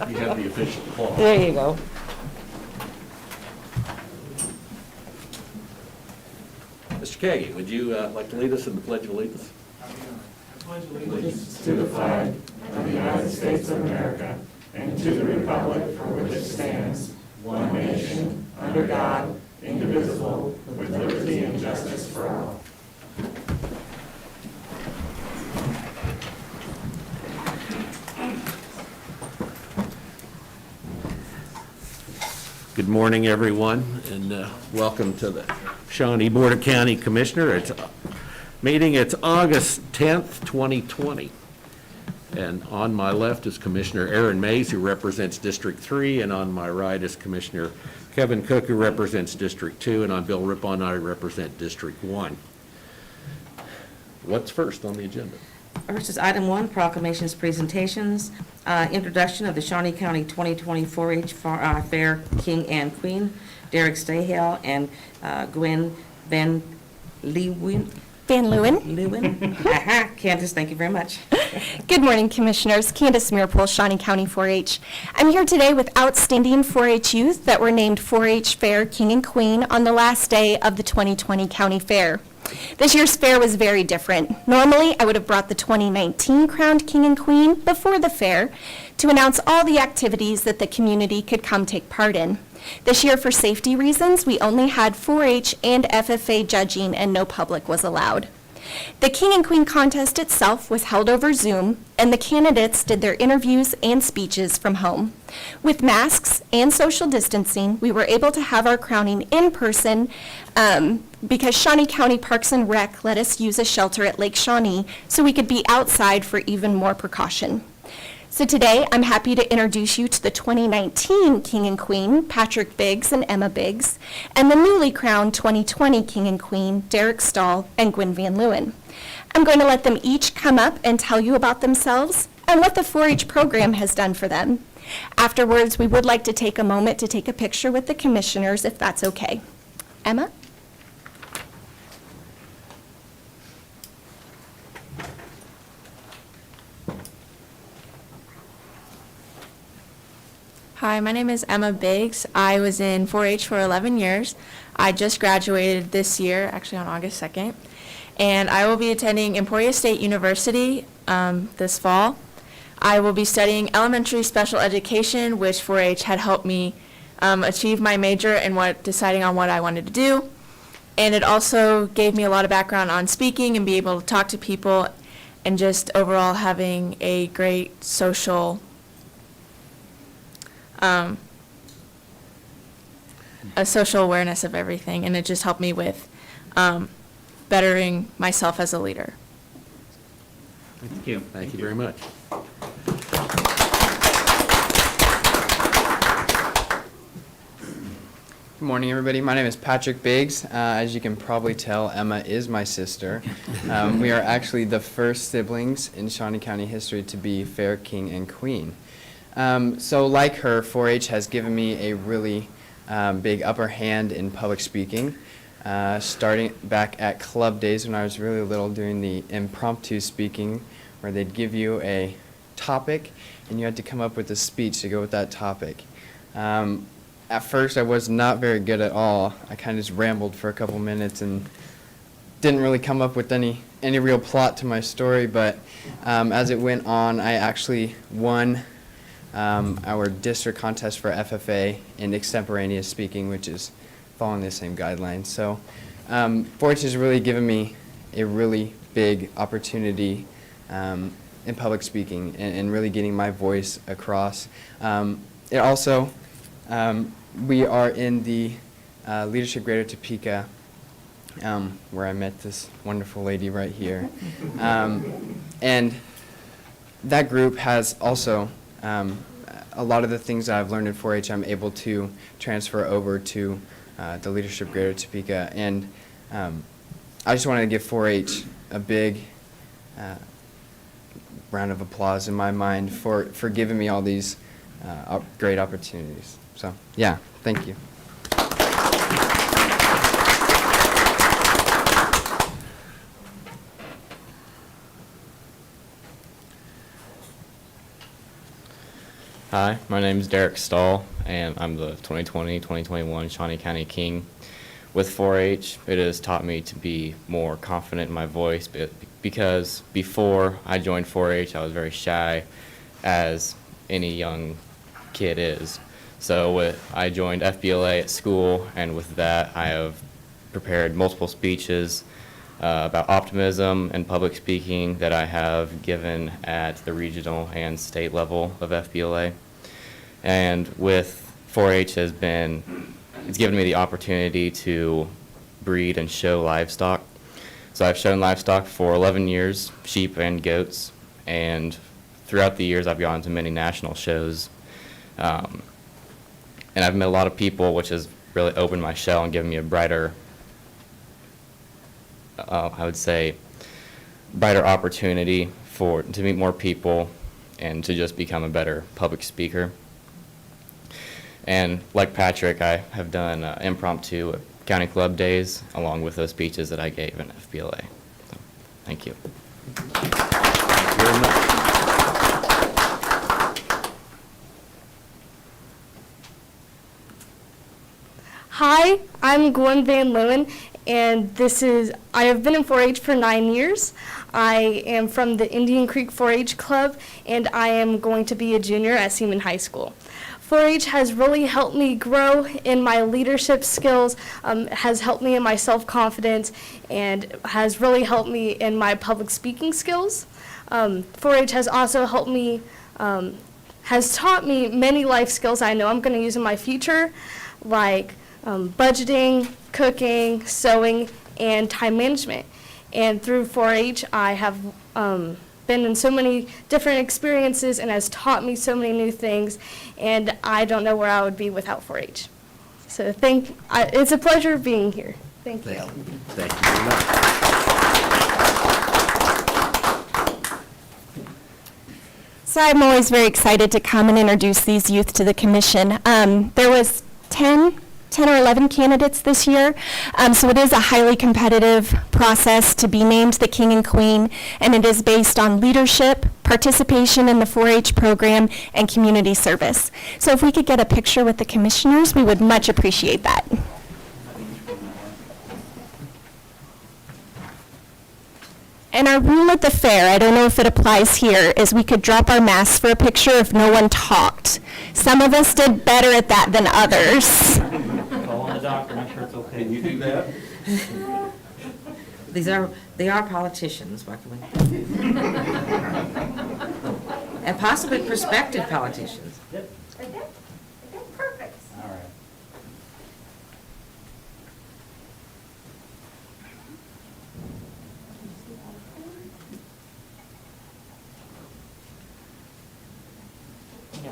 You have the official applause. There you go. Mr. Kagi, would you like to lead us in the Pledge of Allegiance? Allegiance to the flag of the United States of America and to the republic for which it stands, one nation, under God, indivisible, with liberty and justice for all. Good morning, everyone, and welcome to the Shawnee Board of County Commissioner. It's meeting. It's August 10th, 2020. And on my left is Commissioner Aaron Mays, who represents District 3, and on my right is Commissioner Kevin Cook, who represents District 2, and I'm Bill Rippon, I represent District 1. What's first on the agenda? First is item 1, proclamations, presentations, introduction of the Shawnee County 2020 4-H Fair King and Queen, Derek Stahl and Gwen Van Loon. Candace, thank you very much. Good morning, Commissioners. Candace Mearpool, Shawnee County 4-H. I'm here today with outstanding 4-H youth that were named 4-H Fair King and Queen on the last day of the 2020 County Fair. This year's fair was very different. Normally, I would have brought the 2019 crowned King and Queen before the fair to announce all the activities that the community could come take part in. This year, for safety reasons, we only had 4-H and FFA judging and no public was allowed. The King and Queen contest itself was held over Zoom, and the candidates did their interviews and speeches from home. With masks and social distancing, we were able to have our crowning in person because Shawnee County Parks and Rec let us use a shelter at Lake Shawnee so we could be outside for even more precaution. So today, I'm happy to introduce you to the 2019 King and Queen, Patrick Biggs and Emma Biggs, and the newly crowned 2020 King and Queen, Derek Stahl and Gwen Van Loon. I'm going to let them each come up and tell you about themselves and what the 4-H program has done for them. Afterwards, we would like to take a moment to take a picture with the commissioners, if that's okay. Emma? Hi, my name is Emma Biggs. I was in 4-H for 11 years. I just graduated this year, actually on August 2nd, and I will be attending Emporia State University this fall. I will be studying elementary special education, which 4-H had helped me achieve my major and deciding on what I wanted to do. And it also gave me a lot of background on speaking and be able to talk to people and just overall having a great social a social awareness of everything, and it just helped me with bettering myself as a leader. Thank you. Thank you very much. Good morning, everybody. My name is Patrick Biggs. As you can probably tell, Emma is my sister. We are actually the first siblings in Shawnee County history to be Fair King and Queen. So like her, 4-H has given me a really big upper hand in public speaking, starting back at club days when I was really little, doing the impromptu speaking, where they'd give you a topic and you had to come up with a speech to go with that topic. At first I was not very good at all. I kind of just rambled for a couple minutes and didn't really come up with any real plot to my story, but as it went on, I actually won our district contest for FFA in extemporaneous speaking, which is following the same guidelines. So 4-H has really given me a really big opportunity in public speaking and really getting my voice across. It also, we are in the Leadership Greater Topeka, where I met this wonderful lady right here. And that group has also a lot of the things that I've learned in 4-H I'm able to transfer over to the Leadership Greater Topeka. And I just wanted to give 4-H a big round of applause in my mind for giving me all these great opportunities. So, yeah, thank you. Hi, my name is Derek Stahl, and I'm the 2020-2021 Shawnee County King. With 4-H, it has taught me to be more confident in my voice because before I joined 4-H, I was very shy, as any young kid is. So I joined FBLA at school, and with that, I have prepared multiple speeches about optimism and public speaking that I have given at the regional and state level of FBLA. And with 4-H it's given me the opportunity to breed and show livestock. So I've shown livestock for 11 years, sheep and goats, and throughout the years I've gone to many national shows. And I've met a lot of people, which has really opened my shell and given me a brighter, I would say, brighter opportunity to meet more people and to just become a better public speaker. And like Patrick, I have done impromptu county club days along with those speeches that I gave in FBLA. So, thank you. Thank you very much. Hi, I'm Gwen Van Loon, and I have been in 4-H for 9 years. I am from the Indian Creek 4-H Club, and I am going to be a junior at Seaman High School. 4-H has really helped me grow in my leadership skills, has helped me in my self-confidence, and has really helped me in my public speaking skills. 4-H has also helped me, has taught me many life skills I know I'm going to use in my future, like budgeting, cooking, sewing, and time management. And through 4-H, I have been in so many different experiences and has taught me so many new things, and I don't know where I would be without 4-H. So it's a pleasure being here. Thank you. Thank you very much. So I'm always very excited to come and introduce these youth to the commission. There was 10 or 11 candidates this year, so it is a highly competitive process to be named the King and Queen, and it is based on leadership, participation in the 4-H program, and community service. So if we could get a picture with the commissioners, we would much appreciate that. And our rule at the fair, I don't know if it applies here, is we could drop our masks for a picture if no one talked. Some of us did better at that than others. Call on the doctor, make sure it's okay. Can you do that? They are politicians, by the way. And possibly prospective politicians. Yep. Perfect. All right. Yeah.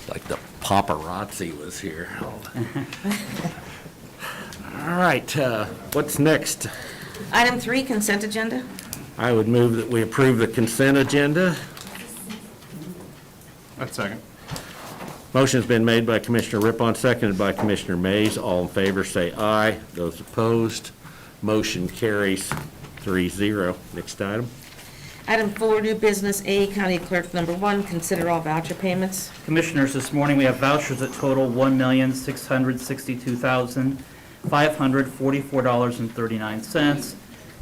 Like the paparazzi was here. All right, what's next? Item 3, consent agenda. I would move that we approve the consent agenda. That's second. Motion's been made by Commissioner Rippon, seconded by Commissioner Mays. All in favor, say aye. Those opposed, motion carries 3-0. Next item. Item 4, new business A, County Clerk number 1, consider all voucher payments. Commissioners, this morning we have vouchers that total $1,662,544.39.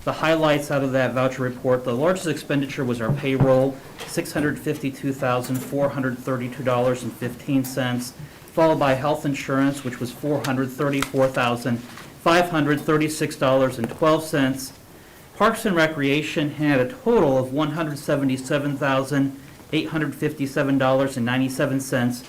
The highlights out of that voucher report, the largest expenditure was our payroll, $652,432.15, followed by health insurance, which was $434,536.12. Parks and Recreation had a total of $177,857.97,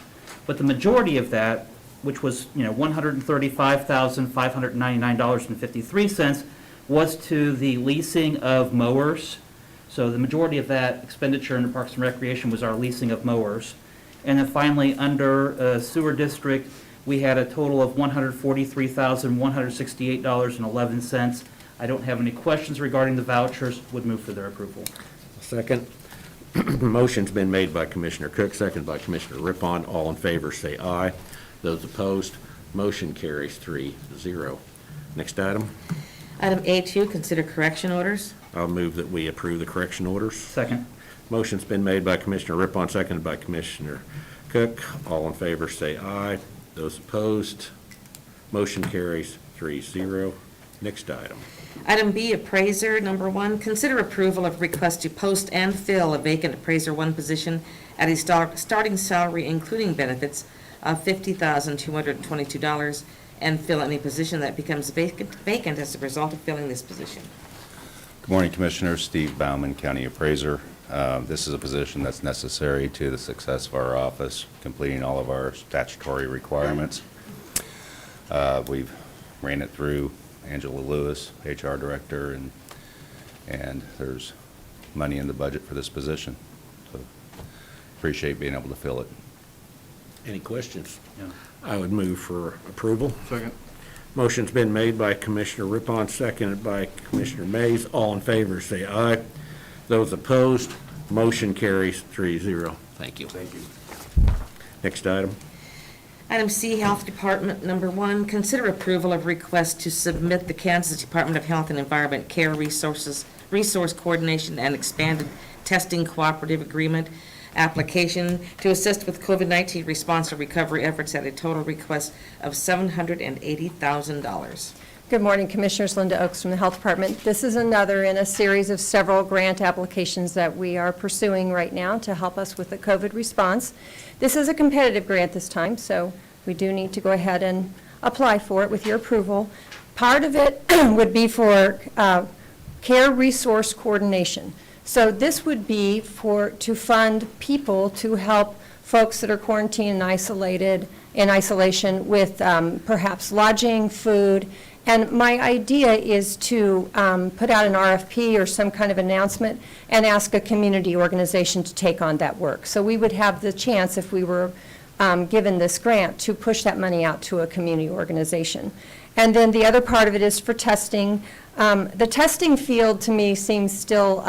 but the majority of that, which was, $135,599.53, was to the leasing of mowers. So the majority of that expenditure in Parks and Recreation was our leasing of mowers. And then finally, under Sewer District, we had a total of $143,168.11. I don't have any questions regarding the vouchers, would move for their approval. Second. Motion's been made by Commissioner Cook, second by Commissioner Rippon. All in favor, say aye. Those opposed, motion carries 3-0. Next item. Item A2, consider correction orders. I'll move that we approve the correction orders. Second. Motion's been made by Commissioner Rippon, seconded by Commissioner Cook. All in favor, say aye. Those opposed, motion carries 3-0. Next item. Item B, appraiser, number 1, consider approval of request to post and fill a vacant appraiser 1 position at a starting salary including benefits of $50,222 and fill any position that becomes vacant as a result of filling this position. Good morning, Commissioners. Steve Bauman, County Appraiser. This is a position that's necessary to the success of our office, completing all of our statutory requirements. We've ran it through Angela Lewis, HR Director, and there's money in the budget for this position. So appreciate being able to fill it. Any questions? No. I would move for approval. Second. Motion's been made by Commissioner Rippon, seconded by Commissioner Mays. All in favor, say aye. Those opposed, motion carries 3-0. Thank you. Thank you. Next item. Item C, Health Department, number 1, consider approval of request to submit the Kansas Department of Health and Environment Care Resource Coordination and Expanded Testing Cooperative Agreement application to assist with COVID-19 response and recovery efforts at a total request of $780,000. Good morning, Commissioners. Linda Oaks from the Health Department. This is another in a series of several grant applications that we are pursuing right now to help us with the COVID response. This is a competitive grant this time, so we do need to go ahead and apply for it with your approval. Part of it would be for care resource coordination. So this would be to fund people to help folks that are quarantined and in isolation with perhaps lodging, food. And my idea is to put out an RFP or some kind of announcement and ask a community organization to take on that work. So we would have the chance, if we were given this grant, to push that money out to a community organization. And then the other part of it is for testing. The testing field, to me, seems still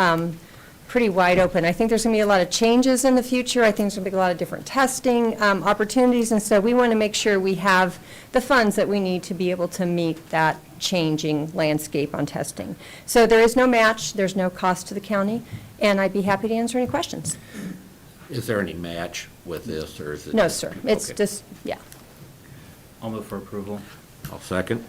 pretty wide open. I think there's going to be a lot of changes in the future. I think there's going to be a lot of different testing opportunities, and so we want to make sure we have the funds that we need to be able to meet that changing landscape on testing. So there is no match, there's no cost to the county, and I'd be happy to answer any questions. Is there any match with this, or is it? No, sir. It's Okay. just, yeah. I'll move for approval. I'll second.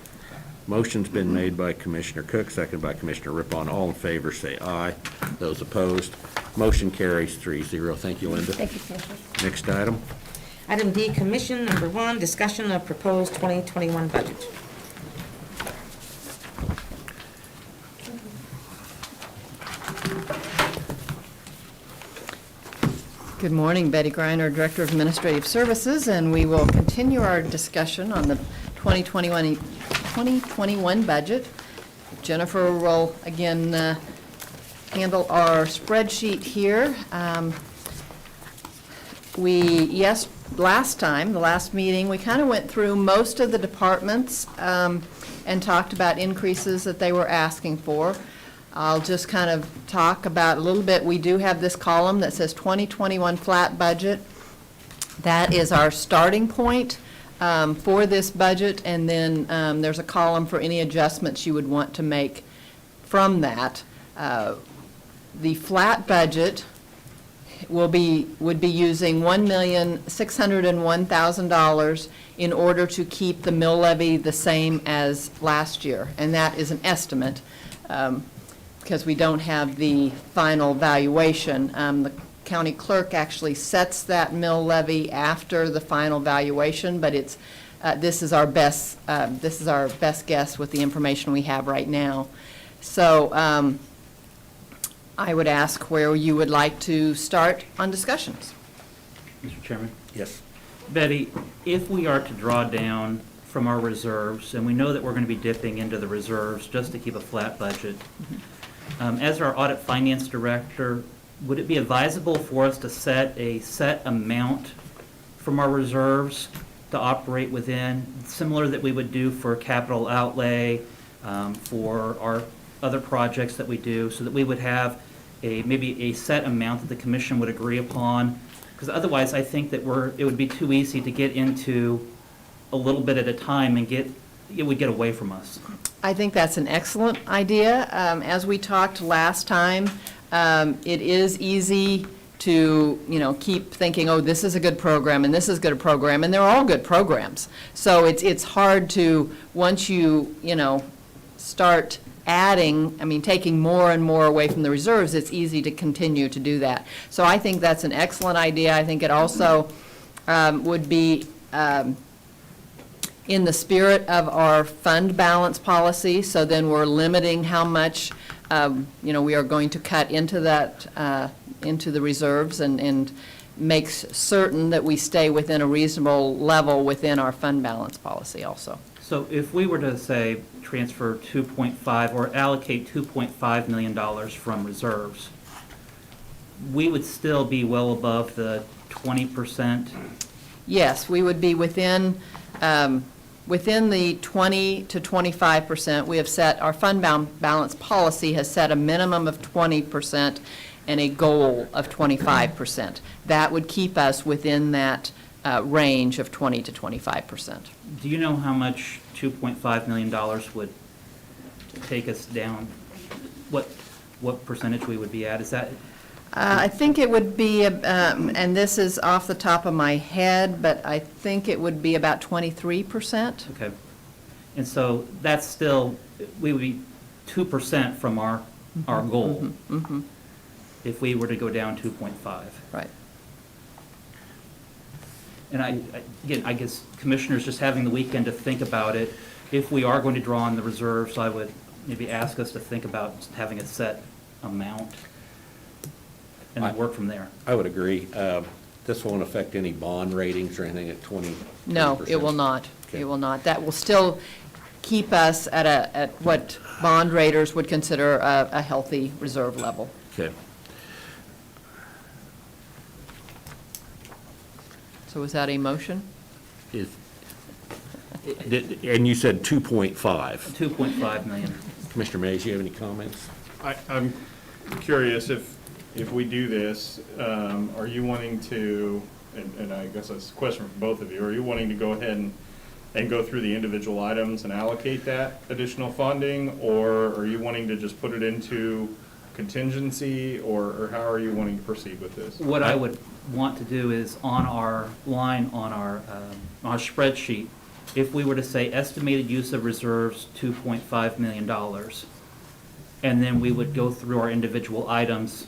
Motion's been made by Commissioner Cook, seconded by Commissioner Rippon. All in favor, say aye. Those opposed, motion carries 3-0. Thank you, Linda. Thank you, Commissioner. Next item. Item D, Commission, number 1, discussion of proposed 2021 budget. Good morning, Betty Greiner, Director of Administrative Services, and we will continue our discussion on the 2021 budget. Jennifer will again handle our spreadsheet here. Last time, the last meeting, we kind of went through most of the departments and talked about increases that they were asking for. I'll just kind of talk about a little bit. We do have this column that says 2021 flat budget. That is our starting point for this budget, and then there's a column for any adjustments you would want to make from that. The flat budget would be using $1,601,000 in order to keep the mill levy the same as last year, and that is an estimate because we don't have the final valuation. The county clerk actually sets that mill levy after the final valuation, but it's this is our best guess with the information we have right now. So I would ask where you would like to start on discussions. Mr. Chairman? Yes. Betty, if we are to draw down from our reserves, and we know that we're going to be dipping into the reserves just to keep a flat budget, as our audit finance director, would it be advisable for us to set a set amount from our reserves to operate within, similar that we would do for capital outlay, for our other projects that we do, so that we would have maybe a set amount that the commission would agree upon. Because otherwise, I think that it would be too easy to get into a little bit at a time and it would get away from us. I think that's an excellent idea. As we talked last time, it is easy to, keep thinking, oh, this is a good program, and this is a good program, and they're all good programs. So it's hard to, once you, start adding, taking more and more away from the reserves, it's easy to continue to do that. So I think that's an excellent idea. I think it also would be in the spirit of our fund balance policy, so then we're limiting how much, we are going to cut into that, into the reserves, and makes certain that we stay within a reasonable level within our fund balance policy also. So if we were to, say, transfer 2.5 or allocate $2.5 million from reserves, we would still be well above the 20%? Yes, we would be within the 20 to 25%. We have set, our fund balance policy has set a minimum of 20% and a goal of 25%. That would keep us within that range of 20 to 25%. Do you know how much $2.5 million would take us down? What percentage we would be at? Is that? I think it would be, and this is off the top of my head, but I think it would be about 23%. Okay. And so that's still, we would be 2% from our goal if we were to go down 2.5. Right. And again, I guess commissioners just having the weekend to think about it. If we are going to draw on the reserves, I would maybe ask us to think about having a set amount and then work from there. I would agree. This won't affect any bond ratings or anything at 20%? No, it will not. Okay. It will not. That will still keep us at what bond raters would consider a healthy reserve level. Okay. So is that a motion? And you said 2.5. 2.5 million. Commissioner Mays, you have any comments? I'm curious if we do this, are you wanting to, and I guess that's a question for both of you, are you wanting to go ahead and go through the individual items and allocate that additional funding, or are you wanting to just put it into contingency, or how are you wanting to proceed with this? What I would want to do is on our line on our spreadsheet, if we were to say estimated use of reserves $2.5 million, and then we would go through our individual items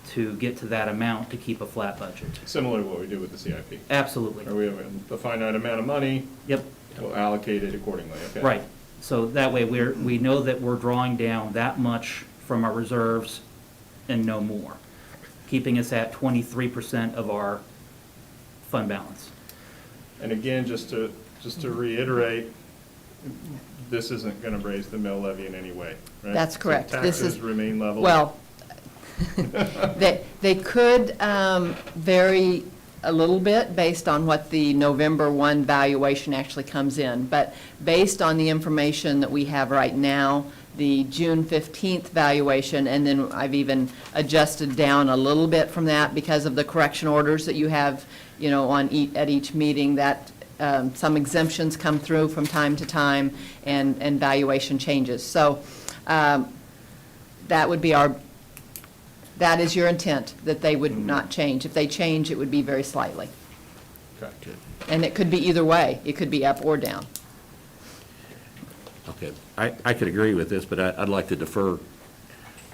to get to that amount to keep a flat budget. Similar to what we do with the CIP? Absolutely. Or we have a finite amount of money? Yep. We'll allocate it accordingly, okay? Right. So that way we know that we're drawing down that much from our reserves and no more, keeping us at 23% of our fund balance. And again, just to reiterate, this isn't going to raise the mill levy in any way, right? That's correct. So This taxes is- remain level? Well, they could vary a little bit based on what the November 1 valuation actually comes in. But based on the information that we have right now, the June 15th valuation, and then I've even adjusted down a little bit from that because of the correction orders that you have, at each meeting, that some exemptions come through from time to time, and valuation changes. So that would be that is your intent, that they would not change. If they change, it would be very slightly. Okay. And it could be either way. It could be up or down. Okay. I could agree with this, but I'd like to defer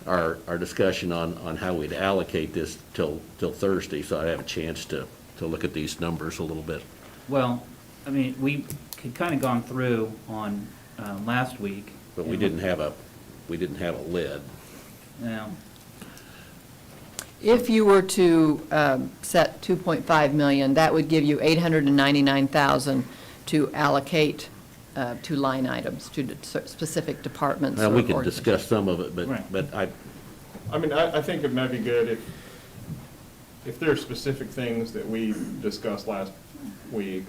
our discussion on how we'd allocate this till Thursday, so I have a chance to look at these numbers a little bit. Well, I mean, we had kind of gone through on last week. But we didn't have a lid. Now, If you were to set 2.5 million, that would give you 899,000 to allocate to line items, to specific departments. Now, or we could organizations. discuss some of it, Right. but I mean, I think it might be good if there are specific things that we discussed last week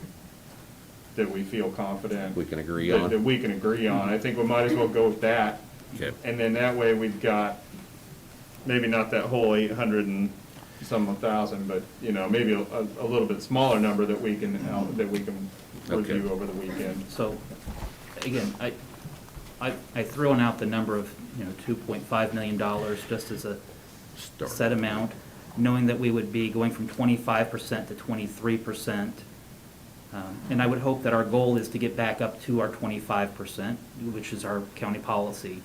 that we feel confident. We can agree that- on. That we can agree on. I think we might as well go with that. Okay. And then that way we've got, maybe not that whole 800 and some thousand, but, you know, maybe a little bit smaller number that we can Okay. review over the weekend. So, again, I thrown out the number of, $2.5 million just as a Start. set amount, knowing that we would be going from 25% to 23%. And I would hope that our goal is to get back up to our 25%, which is our county policy.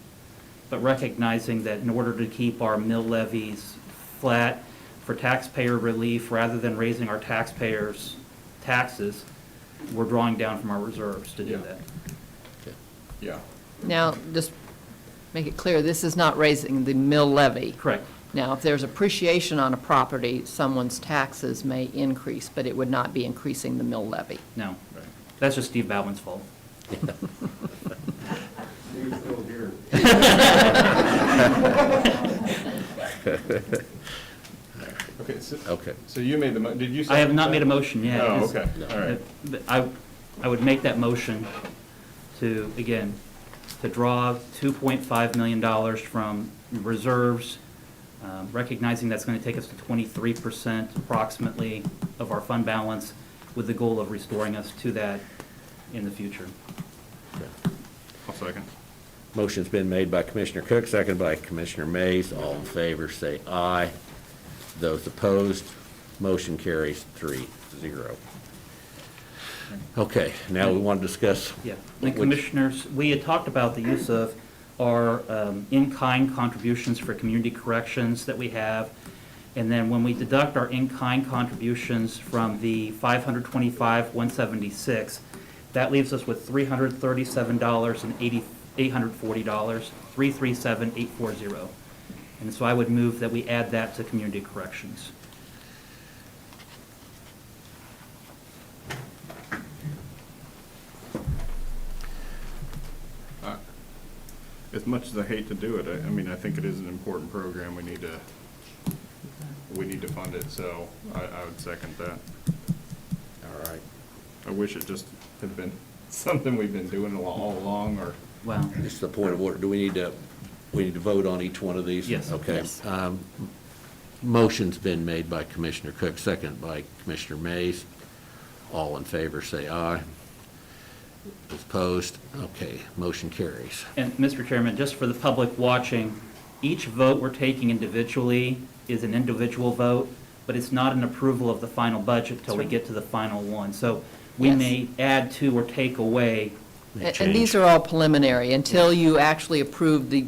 But recognizing that in order to keep our mill levies flat for taxpayer relief, rather than raising our taxpayers' taxes, we're drawing down from our reserves to do Yeah. that. Yeah. Now, just make it clear, this is not raising the mill levy. Correct. Now, if there's appreciation on a property, someone's taxes may increase, but it would not be increasing the mill levy. No. That's just Steve Bauman's fault. Okay, so, Okay. so you made the, did you? I have second not that? made a motion yet. Oh, It's- okay, all right. But I would make that motion to, again, to draw $2.5 million from reserves, recognizing that's going to take us to 23% approximately of our fund balance, with the goal of restoring us to that in the future. I'll second. Motion's been made by Commissioner Cook, seconded by Commissioner Mays. All in favor, say aye. Those opposed, motion carries 3-0. Okay, now we want to discuss. Yeah, and which- Commissioners, we had talked about the use of our in-kind contributions for community corrections that we have. And then when we deduct our in-kind contributions from the $525,176, that leaves us with $337,840, $337,840. And so I would move that we add that to community corrections. As much as I hate to do it, I mean, I think it is an important program. We need to fund it, so I would second that. All right. I wish it just had been something we've been doing all along, or, Well, This is the point of order. Do we need to vote on each one of these? Yes. Okay. Yes. Motion's been made by Commissioner Cook, seconded by Commissioner Mays. All in favor, say aye. Opposed? Okay, motion carries. and Mr. Chairman, just for the public watching, each vote we're taking individually is an individual vote, but it's not an approval of the final budget till we get to the final one. So we Yes. may add to or take away. May And change. these are all preliminary. Until you actually approve the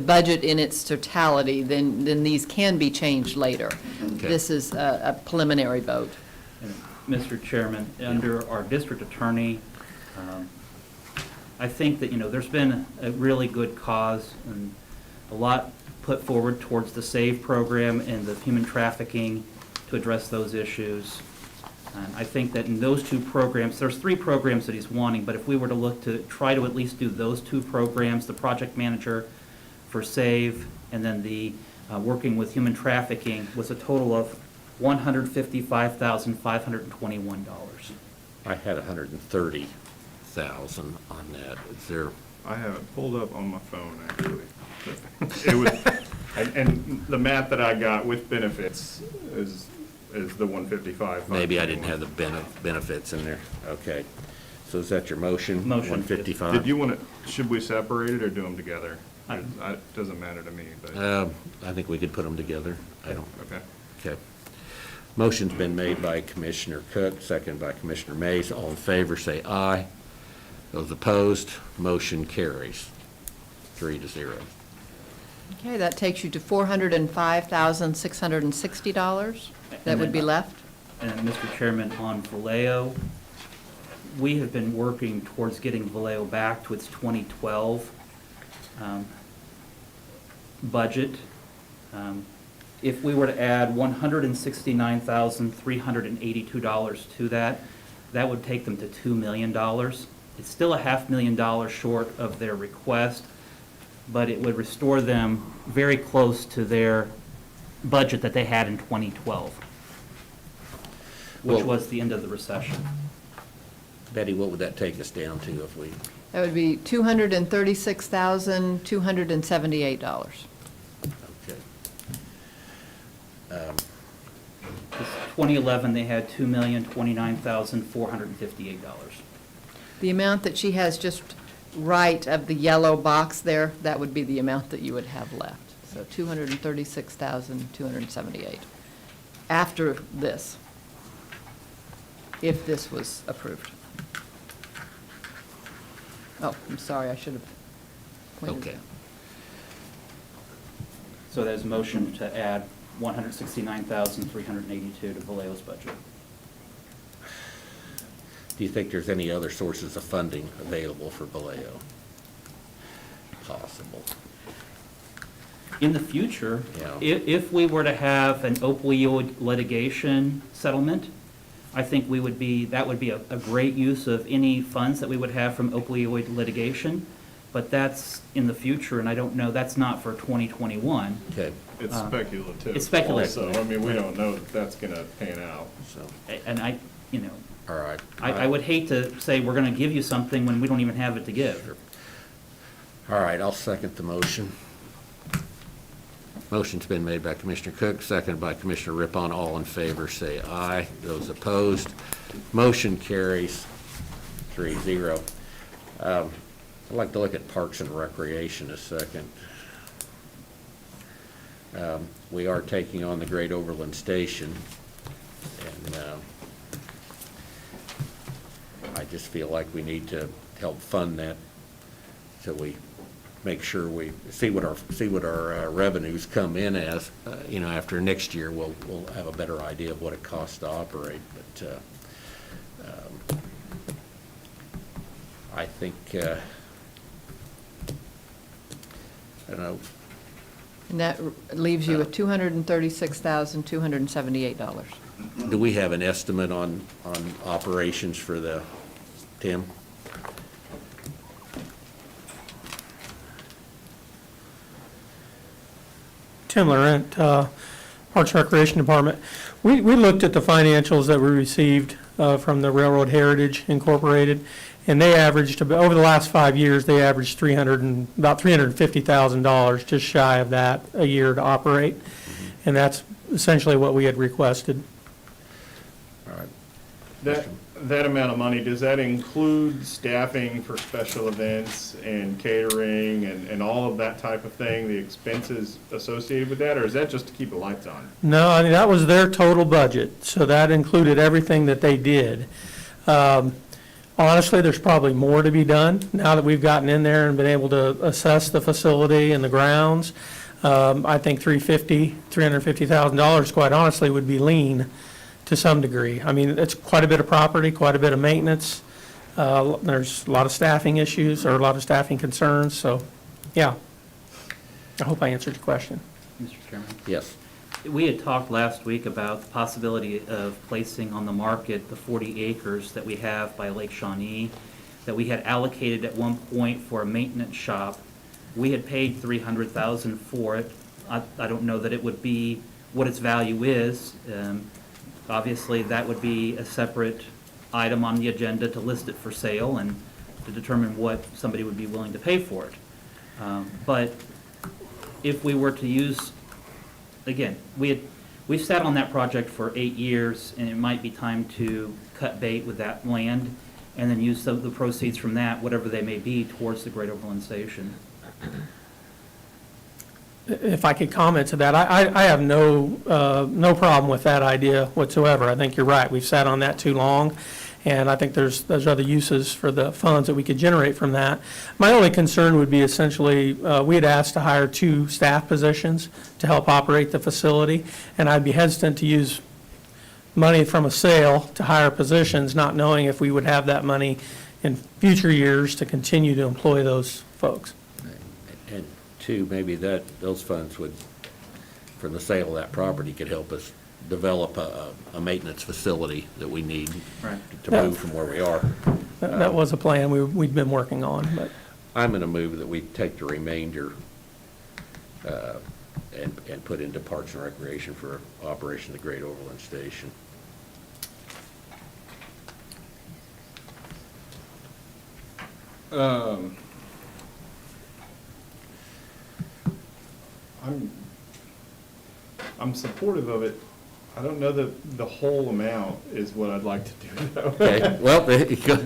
budget in its totality, then these can be changed later. Okay. This is a preliminary vote. And, Mr. Chairman, under our district attorney, I think that, there's been a really good cause and a lot put forward towards the SAVE program and the human trafficking to address those issues. And I think that in those two programs, there's 3 programs that he's wanting, but if we were to look to try to at least do those 2 programs, the project manager for SAVE and then the working with human trafficking, was a total of $155,521. I had 130,000 on that. Is there, I have it pulled up on my phone, actually. It was, and the math that I got with benefits is the 155. maybe I didn't have the benefits in there. Okay. So is that your motion? Motion. 155. 155? Did you want to, should we separate it or do them together? It doesn't matter to me, but, I think we could put them together. I don't, okay. okay. Motion's been made by Commissioner Cook, seconded by Commissioner Mays. All in favor, say aye. Those opposed, motion carries 3-0. Okay, that takes you to $405,660 that would be left. And Mr. Chairman, on Valeo, we have been working towards getting Valeo back to its 2012 budget. If we were to add $169,382 to that, that would take them to $2 million. It's still a $500,000 short of their request, but it would restore them very close to their budget that they had in 2012, which Well- was the end of the recession. Betty, what would that take us down to if we, That would be $236,278. okay. 2011, they had $2,029,458. The amount that she has just right of the yellow box there, that would be the amount that you would have left. So 236,278 after this, if this was approved. Oh, I'm sorry, I should have pointed Okay. that. So there's a motion to add $169,382 to Valeo's budget. Do you think there's any other sources of funding available for Valeo? Possible. In the future, Yeah. if we were to have an opioid litigation settlement, I think that would be a great use of any funds that we would have from opioid litigation, but that's in the future, and I don't know, that's not for 2021. Okay, It's speculative. It's speculative. Also, I mean, we don't know that that's gonna pan out. so, And all right. I would hate to say we're gonna give you something when we don't even have it to give. All right, I'll second the motion. Motion's been made by Commissioner Cook, seconded by Commissioner Rippon. All in favor, say aye. Those opposed, motion carries 3-0. I'd like to look at Parks and Recreation a second. We are taking on the Great Overland Station, and I just feel like we need to help fund that so we make sure we see what our revenues come in as. After next year, we'll have a better idea of what it costs to operate. But I think I don't know. And that leaves you with $236,278. Do we have an estimate on operations for the Tim? Tim Laurent, Parks and Recreation Department. We looked at the financials that we received from the Railroad Heritage Incorporated, and they averaged, over the last 5 years, they averaged about $350,000, just shy of that, a year to operate. And that's essentially what we had requested. All right. That amount of money, does that include staffing for special events and catering and all of that type of thing, the expenses associated with that, or is that just to keep the lights on? No, I mean, that was their total budget, so that included everything that they did. Honestly, there's probably more to be done now that we've gotten in there and been able to assess the facility and the grounds. I think $350,000, quite honestly, would be lean to some degree. I mean, it's quite a bit of property, quite a bit of maintenance. There's a lot of staffing issues or a lot of staffing concerns, so, yeah. I hope I answered your question. Mr. Chairman? Yes. We had talked last week about the possibility of placing on the market the 40 acres that we have by Lake Shawnee that we had allocated at one point for a maintenance shop. We had paid $300,000 for it. I don't know that it would be what its value is. Obviously, that would be a separate item on the agenda to list it for sale and to determine what somebody would be willing to pay for it. But if we were to use, again, we've sat on that project for 8 years, and it might be time to cut bait with that land and then use the proceeds from that, whatever they may be, towards the Great Overland Station. If I could comment to that, I have no problem with that idea whatsoever. I think you're right. We've sat on that too long, and I think there's other uses for the funds that we could generate from that. My only concern would be essentially, we had asked to hire 2 staff positions to help operate the facility, and I'd be hesitant to use money from a sale to hire positions, not knowing if we would have that money in future years to continue to employ those folks. And 2, maybe those funds would, from the sale of that property, could help us develop a maintenance facility that we need Right. to move from where we are. That was a plan we'd been working on, but. I'm going to move that we take the remainder and put into Parks and Recreation for operation of the Great Overland Station. I'm supportive of it. I don't know that the whole amount is what I'd like to do, though. Okay, well, here's the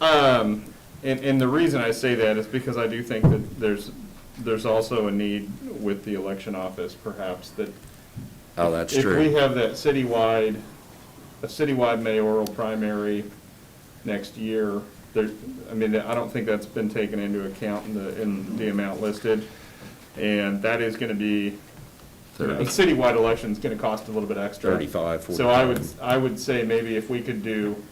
time. And the reason I say that is because I do think that there's also a need with the election office, perhaps, that Oh, that's if we true. have that a citywide mayoral primary next year, I mean, I don't think that's been taken into account in the amount listed. And that is gonna be, a citywide election is gonna cost a little bit extra. 35, 40. So I would say maybe if we could do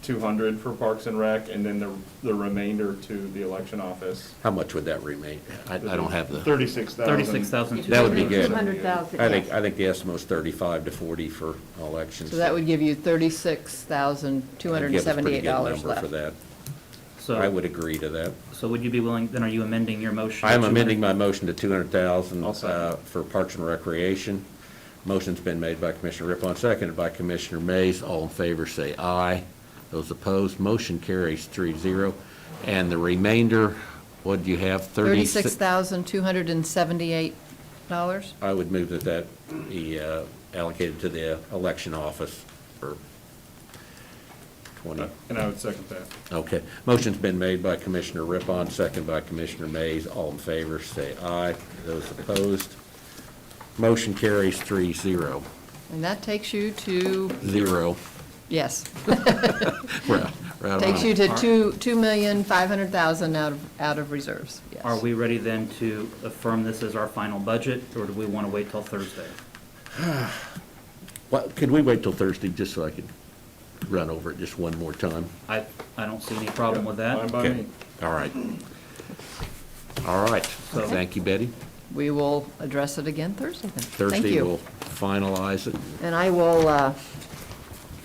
200 for Parks and Rec, and then the remainder to the election office. How much would that remain? I don't have the, 36,000. 36,000. that would be good. 200,000, I yes. think the estimate was 35 to 40 for elections. So that would give you That'd give us a pretty good $36,278 number for left. that. So, I would agree to that. so would you be willing, then are you amending your motion? I am to amending my motion to 200,000 I'll second. for Parks and Recreation. Motion's been made by Commissioner Rippon, seconded by Commissioner Mays. All in favor, say aye. Those opposed, motion carries 3-0. And the remainder, what do you have? $36,278. I would move that be allocated to the election office for 20. And I would second that. Okay. Motion's been made by Commissioner Rippon, seconded by Commissioner Mays. All in favor, say aye. Those opposed, motion carries 3-0. And that takes you to, 0. yes, Right on takes it. you to $2,500,000 out of reserves, yes. Are we ready then to affirm this as our final budget, or do we want to wait till Thursday? Well, could we wait till Thursday, just so I could run over it just one more time? I don't see any problem with that. Fine by Okay. me. All right. All right. So- Thank you, Betty. We will address it again Thursday then. Thank Thursday, you. we'll finalize it. And I will,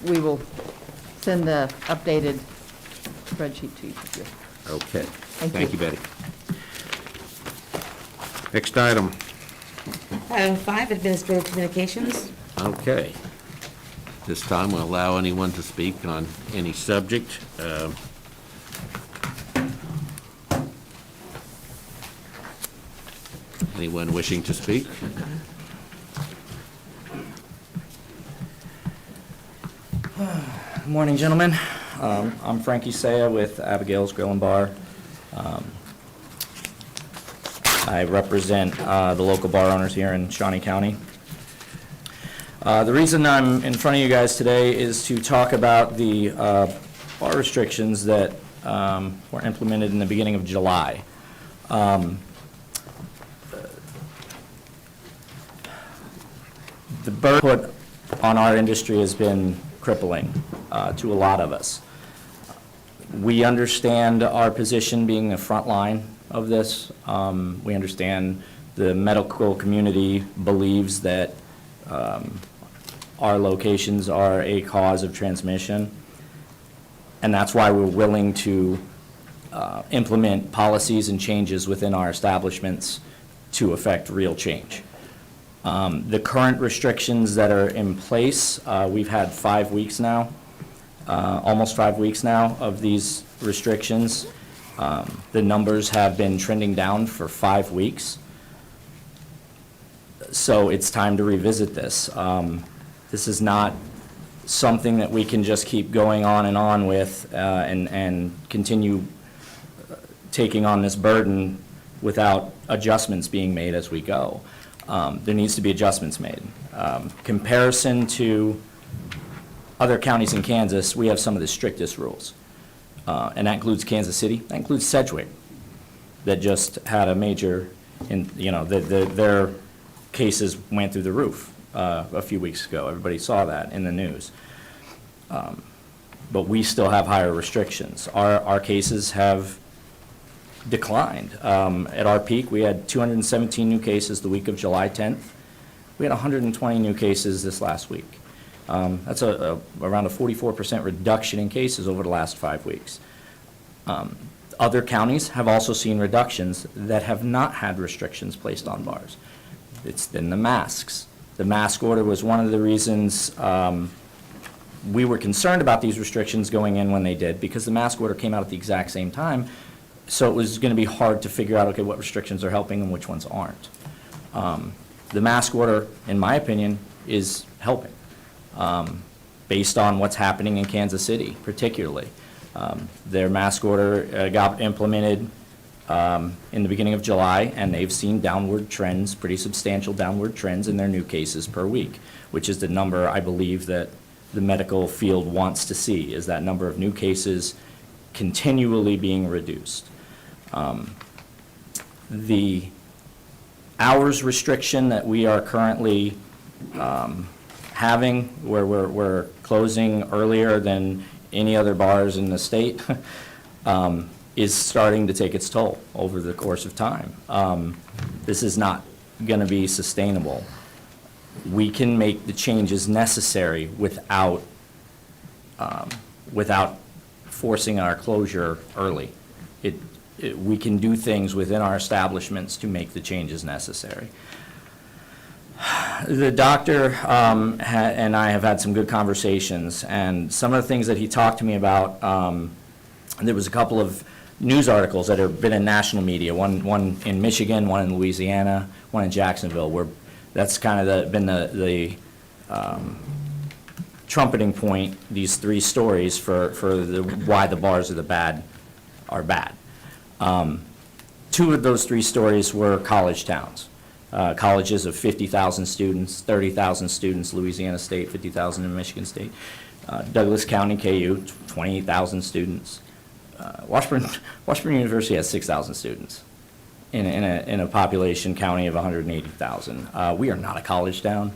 we will send the updated spreadsheet to you. Okay. Thank Thank you. you, Betty. Next item. Item 5, Administrative Communications. Okay. This time we'll allow anyone to speak on any subject. Anyone wishing to speak? Good morning, gentlemen. I'm Frankie Saya with Abigail's Grill and Bar. I represent the local bar owners here in Shawnee County. The reason I'm in front of you guys today is to talk about the bar restrictions that were implemented in the beginning of July. The burden put on our industry has been crippling to a lot of us. We understand our position being the front line of this. We understand the medical community believes that our locations are a cause of transmission, and that's why we're willing to implement policies and changes within our establishments to affect real change. The current restrictions that are in place, we've had 5 weeks now, almost 5 weeks now of these restrictions. The numbers have been trending down for 5 weeks. So it's time to revisit this. This is not something that we can just keep going on and on with and continue taking on this burden without adjustments being made as we go. There needs to be adjustments made. Comparison to other counties in Kansas, we have some of the strictest rules. And that includes Kansas City, that includes Sedgwick, that just had a major, their cases went through the roof a few weeks ago. Everybody saw that in the news. But we still have higher restrictions. Our cases have declined. At our peak, we had 217 new cases the week of July 10th. We had 120 new cases this last week. That's around a 44% reduction in cases over the last 5 weeks. Other counties have also seen reductions that have not had restrictions placed on bars. It's been the masks. The mask order was one of the reasons we were concerned about these restrictions going in when they did, because the mask order came out at the exact same time. So it was going to be hard to figure out, okay, what restrictions are helping and which ones aren't. The mask order, in my opinion, is helping, based on what's happening in Kansas City, particularly. Their mask order got implemented in the beginning of July, and they've seen downward trends, pretty substantial downward trends in their new cases per week, which is the number I believe that the medical field wants to see, is that number of new cases continually being reduced. The hours restriction that we are currently having, where we're closing earlier than any other bars in the state, is starting to take its toll over the course of time. This is not going to be sustainable. We can make the changes necessary without forcing our closure early. We can do things within our establishments to make the changes necessary. The doctor and I have had some good conversations, and some of the things that he talked to me about, there was a couple of news articles that have been in national media, one in Michigan, one in Louisiana, one in Jacksonville, where that's kind of been the trumpeting point, these three stories for why the bars are bad. Two of those three stories were college towns. Colleges of 50,000 students, 30,000 students, Louisiana State, 50,000 in Michigan State. Douglas County, KU, 28,000 students. Washburn University has 6,000 students in a population county of 180,000. We are not a college town,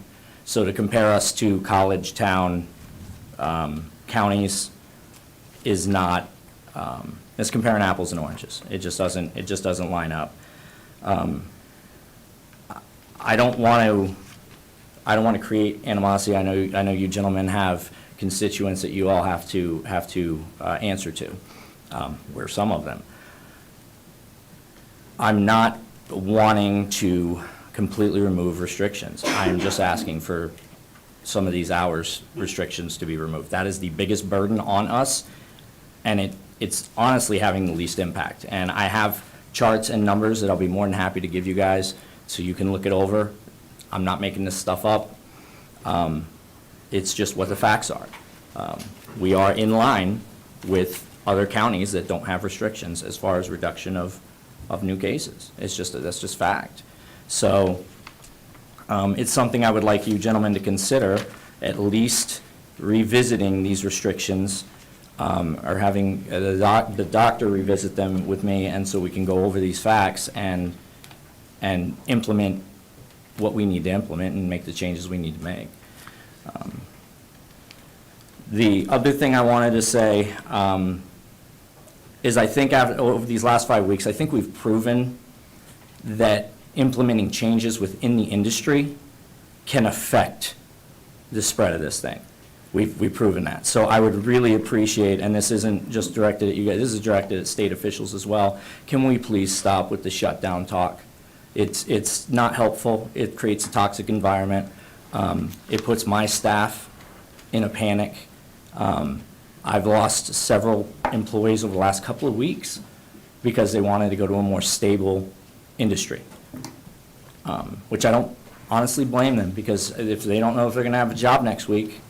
so to compare us to college town counties is not, it's comparing apples and oranges. It just doesn't line up. I don't want to create animosity. I know you gentlemen have constituents that you all have to answer to. We're some of them. I'm not wanting to completely remove restrictions. I'm just asking for some of these hours restrictions to be removed. That is the biggest burden on us, and it's honestly having the least impact. And I have charts and numbers that I'll be more than happy to give you guys so you can look it over. I'm not making this stuff up. It's just what the facts are. We are in line with other counties that don't have restrictions as far as reduction of new cases. That's just fact. So it's something I would like you gentlemen to consider, at least revisiting these restrictions, or having the doctor revisit them with me, and so we can go over these facts and implement what we need to implement and make the changes we need to make. The other thing I wanted to say is I think over these last 5 weeks, I think we've proven that implementing changes within the industry can affect the spread of this thing. We've proven that. So I would really appreciate, and this isn't just directed at you guys, this is directed at state officials as well, can we please stop with the shutdown talk? It's not helpful. It creates a toxic environment. It puts my staff in a panic. I've lost several employees over the last couple of weeks because they wanted to go to a more stable industry, which I don't honestly blame them, because if they don't know if they're going to have a job next week,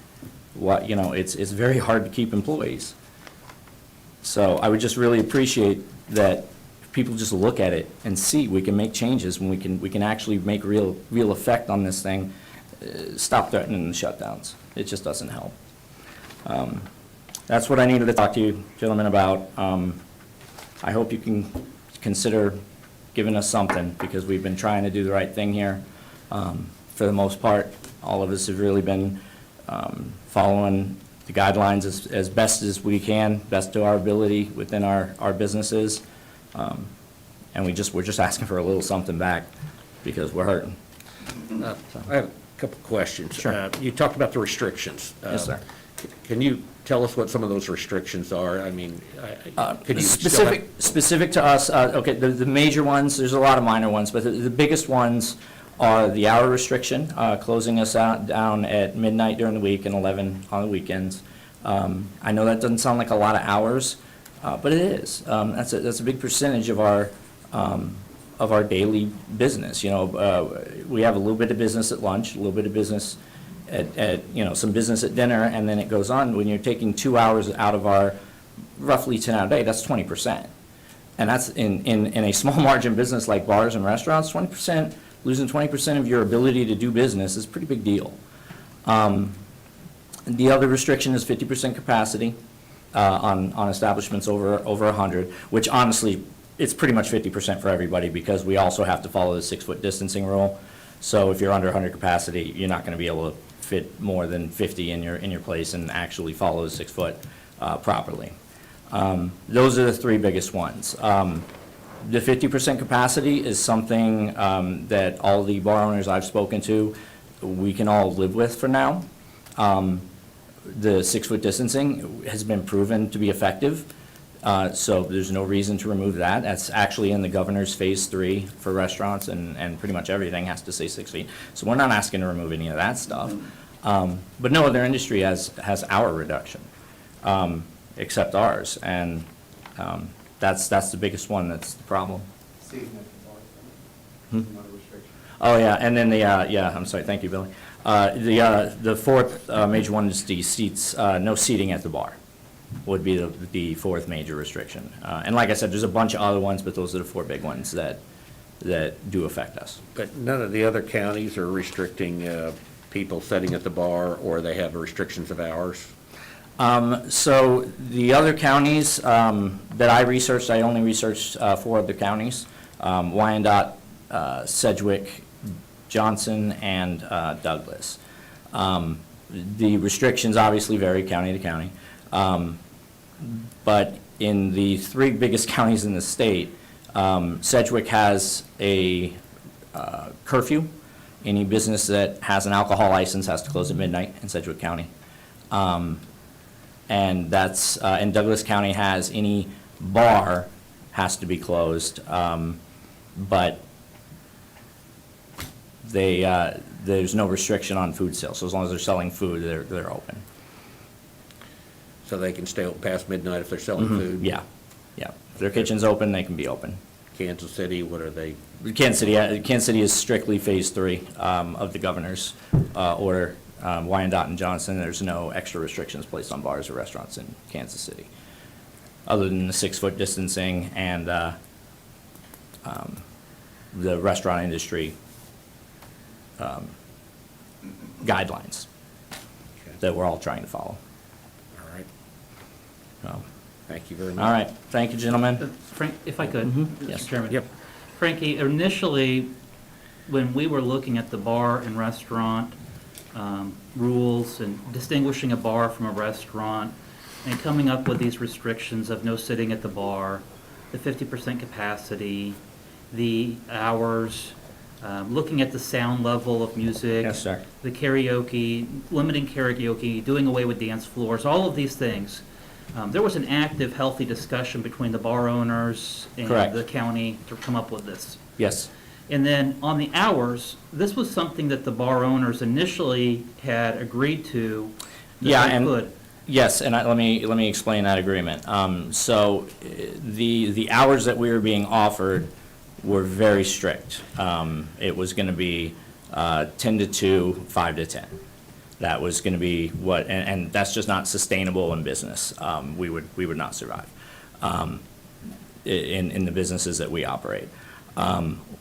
it's very hard to keep employees. So I would just really appreciate that people just look at it and see we can make changes, when we can actually make real effect on this thing. Stop threatening the shutdowns. It just doesn't help. That's what I needed to talk to you gentlemen about. I hope you can consider giving us something, because we've been trying to do the right thing here. For the most part, all of us have really been following the guidelines as best as we can, best to our ability within our businesses. And we're just asking for a little something back, because we're hurting. I have a couple of questions. Sure. You talked about the restrictions. Yes, sir. Can you tell us what some of those restrictions are? I mean, could you still Specific to us, okay, the major ones, there's a lot of minor ones, but the biggest ones are the hour restriction, closing us out down at midnight during the week and 11 on the weekends. I know that doesn't sound like a lot of hours, but it is. That's a big percentage of our daily business. You know, we have a little bit of business at lunch, a little bit of business at some business at dinner, and then it goes on. When you're taking 2 hours out of our roughly 10-hour day, that's 20%. And that's in a small margin business like bars and restaurants, 20%, losing 20% of your ability to do business is a pretty big deal. The other restriction is 50% capacity on establishments over 100, which honestly, it's pretty much 50% for everybody because we also have to follow the 6-foot distancing rule. So if you're under 100 capacity, you're not going to be able to fit more than 50 in your place and actually follow the 6 foot properly. Those are the three biggest ones. The 50% capacity is something that all the bar owners I've spoken to, we can all live with for now. The 6-foot distancing has been proven to be effective, so there's no reason to remove that. That's actually in the governor's phase 3 for restaurants, and pretty much everything has to say 6 feet. So we're not asking to remove any of that stuff. But no other industry has hour reduction, except ours, and that's the biggest one that's the problem. Oh, yeah, and then I'm sorry, thank you, Billy. The fourth major one is the seats, no seating at the bar would be the fourth major restriction. And like I said, there's a bunch of other ones, but those are the four big ones that do affect us. But none of the other counties are restricting people sitting at the bar, or they have restrictions of hours? So the other counties that I researched, I only researched 4 other counties, Wyandotte, Sedgwick, Johnson, and Douglas. The restrictions obviously vary county to county, but in the 3 biggest counties in the state, Sedgwick has a curfew. Any business that has an alcohol license has to close at midnight in Sedgwick County. And that's, and Douglas County has any bar has to be closed, but there's no restriction on food sales. So as long as they're selling food, they're open. So they can stay open past midnight if they're selling food? Yeah. If their kitchen's open, they can be open. Kansas City, what are they? Kansas City is strictly phase 3 of the governor's order. Wyandotte and Johnson, there's no extra restrictions placed on bars or restaurants in Kansas City, other than the 6-foot distancing and the restaurant industry guidelines that we're all trying to follow. All right. So, Thank you very much. all right, thank you, gentlemen. Frank, if I could, Yes. Mr. Chairman. Yep. Frankie, initially, when we were looking at the bar and restaurant rules and distinguishing a bar from a restaurant and coming up with these restrictions of no sitting at the bar, the 50% capacity, the hours, looking at the sound level of music. Yes, sir. The karaoke, limiting karaoke, doing away with dance floors, all of these things. There was an active, healthy discussion between the bar owners and Correct. the county to come up with this. Yes. And then on the hours, this was something that the bar owners initially had agreed to. that Yeah, they and could. yes, and let me explain that agreement. So the hours that we were being offered were very strict. It was going to be 10 to 2, 5 to 10. That was going to be what, and that's just not sustainable in business. We would not survive in the businesses that we operate.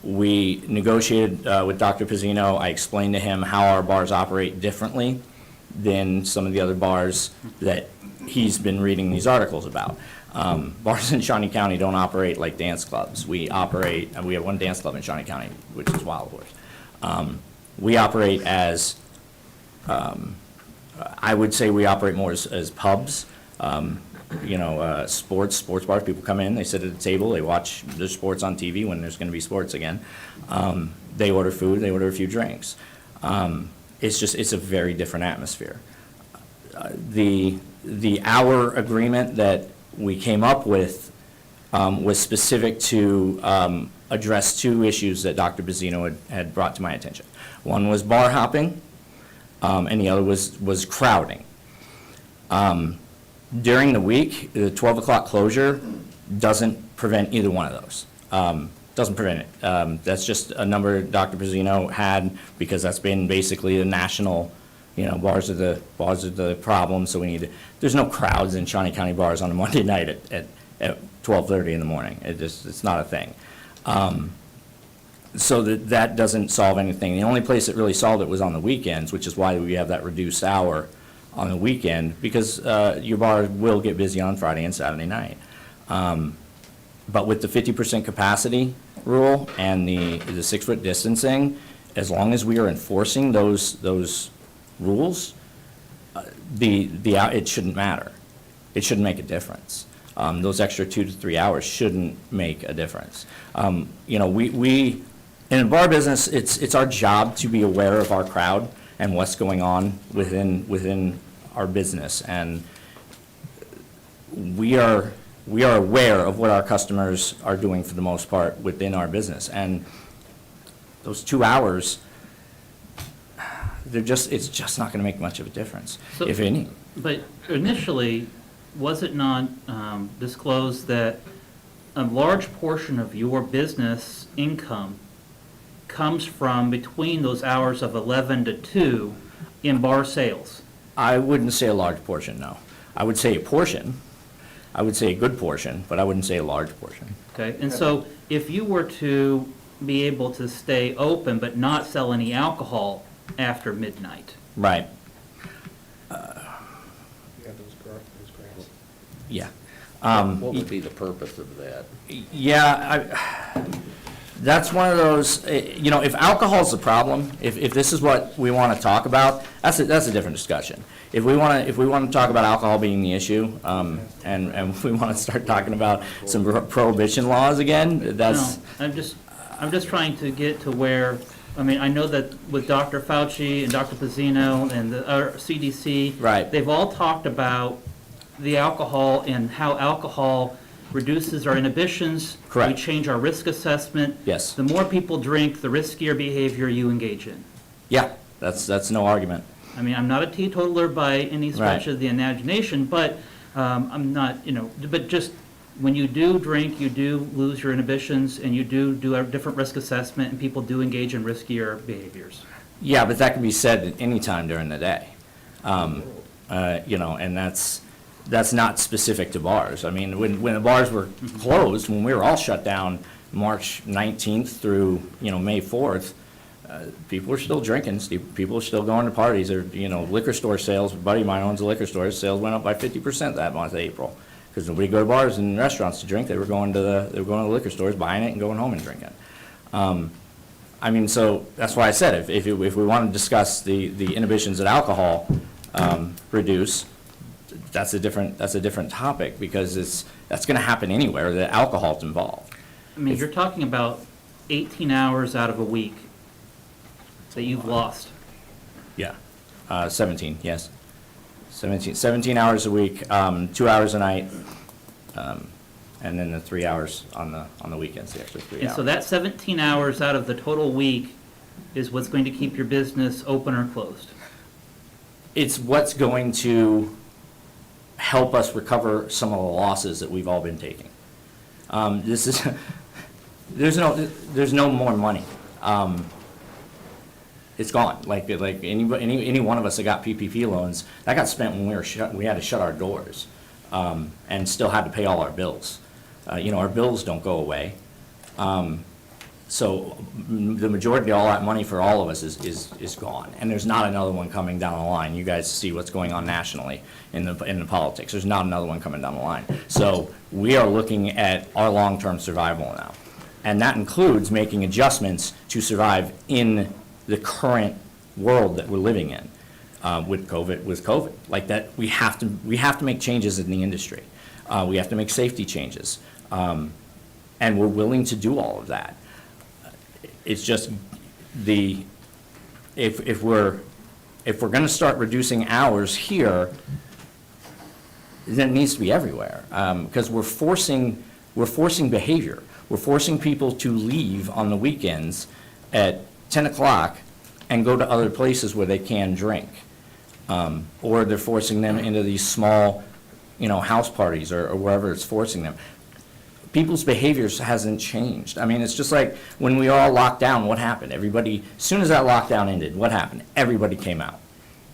We negotiated with Dr. Pizzino. I explained to him how our bars operate differently than some of the other bars that he's been reading these articles about. Bars in Shawnee County don't operate like dance clubs. We have one dance club in Shawnee County, which is Wild Horse. We operate as, I would say we operate more as pubs. Sports bars, people come in, they sit at a table, they watch the sports on TV when there's gonna be sports again. They order food, they order a few drinks. It's a very different atmosphere. The hour agreement that we came up with was specific to address two issues that Dr. Bazzino had brought to my attention. One was bar hopping, and the other was crowding. During the week, the 12 o'clock closure doesn't prevent either one of those. Doesn't prevent it. That's just a number Dr. Bazzino had, because that's been basically the national, bars are the problem, so we need to, there's no crowds in Shawnee County bars on a Monday night at 12:30 in the morning. It's not a thing. So that doesn't solve anything. The only place that really solved it was on the weekends, which is why we have that reduced hour on the weekend, because your bar will get busy on Friday and Saturday night. But with the 50% capacity rule and the 6-foot distancing, as long as we are enforcing those rules, it shouldn't matter. It shouldn't make a difference. Those extra 2 to 3 hours shouldn't make a difference. We in the bar business, it's our job to be aware of our crowd and what's going on within our business, and we are aware of what our customers are doing for the most part within our business, and those 2 hours, it's just not going to make much of a difference, if any. But initially, was it not disclosed that a large portion of your business income comes from between those hours of 11 to 2 in bar sales? I wouldn't say a large portion, no. I would say a portion. I would say a good portion, but I wouldn't say a large portion. Okay, and so if you were to be able to stay open but not sell any alcohol after midnight, Right. Yeah. What would be the purpose of that? Yeah, that's one of those, if alcohol's the problem, if this is what we want to talk about, that's a different discussion. If we want to talk about alcohol being the issue, and we want to start talking about some prohibition laws again, that's. No, I'm just trying to get to where, I know that with Dr. Fauci and Dr. Bazzino and the CDC, Right. they've all talked about the alcohol and how alcohol reduces our inhibitions. Correct. We change our risk assessment. Yes. The more people drink, the riskier behavior you engage in. Yeah, that's no argument. I'm not a teetotaler by any stretch Right. of the imagination, but I'm not, but just when you do drink, you do lose your inhibitions, and you do a different risk assessment, and people do engage in riskier behaviors. Yeah, but that can be said at any time during the day. And that's not specific to bars. When the bars were closed, when we were all shut down March 19th through, May 4th, people were still drinking, people were still going to parties, or, liquor store sales, a buddy of mine owns a liquor store, sales went up by 50% that month, April. Because nobody go to bars and restaurants to drink, they were going to the liquor stores, buying it and going home and drinking. So that's why I said, if we want to discuss the inhibitions that alcohol reduce, that's a different topic, because that's going to happen anywhere that alcohol's involved. You're talking about 18 hours out of a week that you've lost. Yeah, 17, yes. 17 hours a week, 2 hours a night, and then the 3 hours on the weekends, the extra 3 hours. And so that 17 hours out of the total week is what's going to keep your business open or closed? It's what's going to help us recover some of the losses that we've all been taking. There's no more money. It's gone. Like any one of us that got PPP loans, that got spent when we had to shut our doors, and still had to pay all our bills. Our bills don't go away. So the majority of all that money for all of us is gone, and there's not another one coming down the line. You guys see what's going on nationally in the politics. There's not another one coming down the line. So we are looking at our long-term survival now, and that includes making adjustments to survive in the current world that we're living in with COVID. Like that, we have to make changes in the industry. We have to make safety changes, and we're willing to do all of that. It's just if we're going to start reducing hours here, then it needs to be everywhere, because we're forcing we're forcing behavior. We're forcing people to leave on the weekends at 10 o'clock and go to other places where they can drink. Or they're forcing them into these small, house parties or wherever it's forcing them. People's behaviors hasn't changed. I mean, it's just like when we all locked down, what happened? Everybody, as soon as that lockdown ended, what happened? Everybody came out.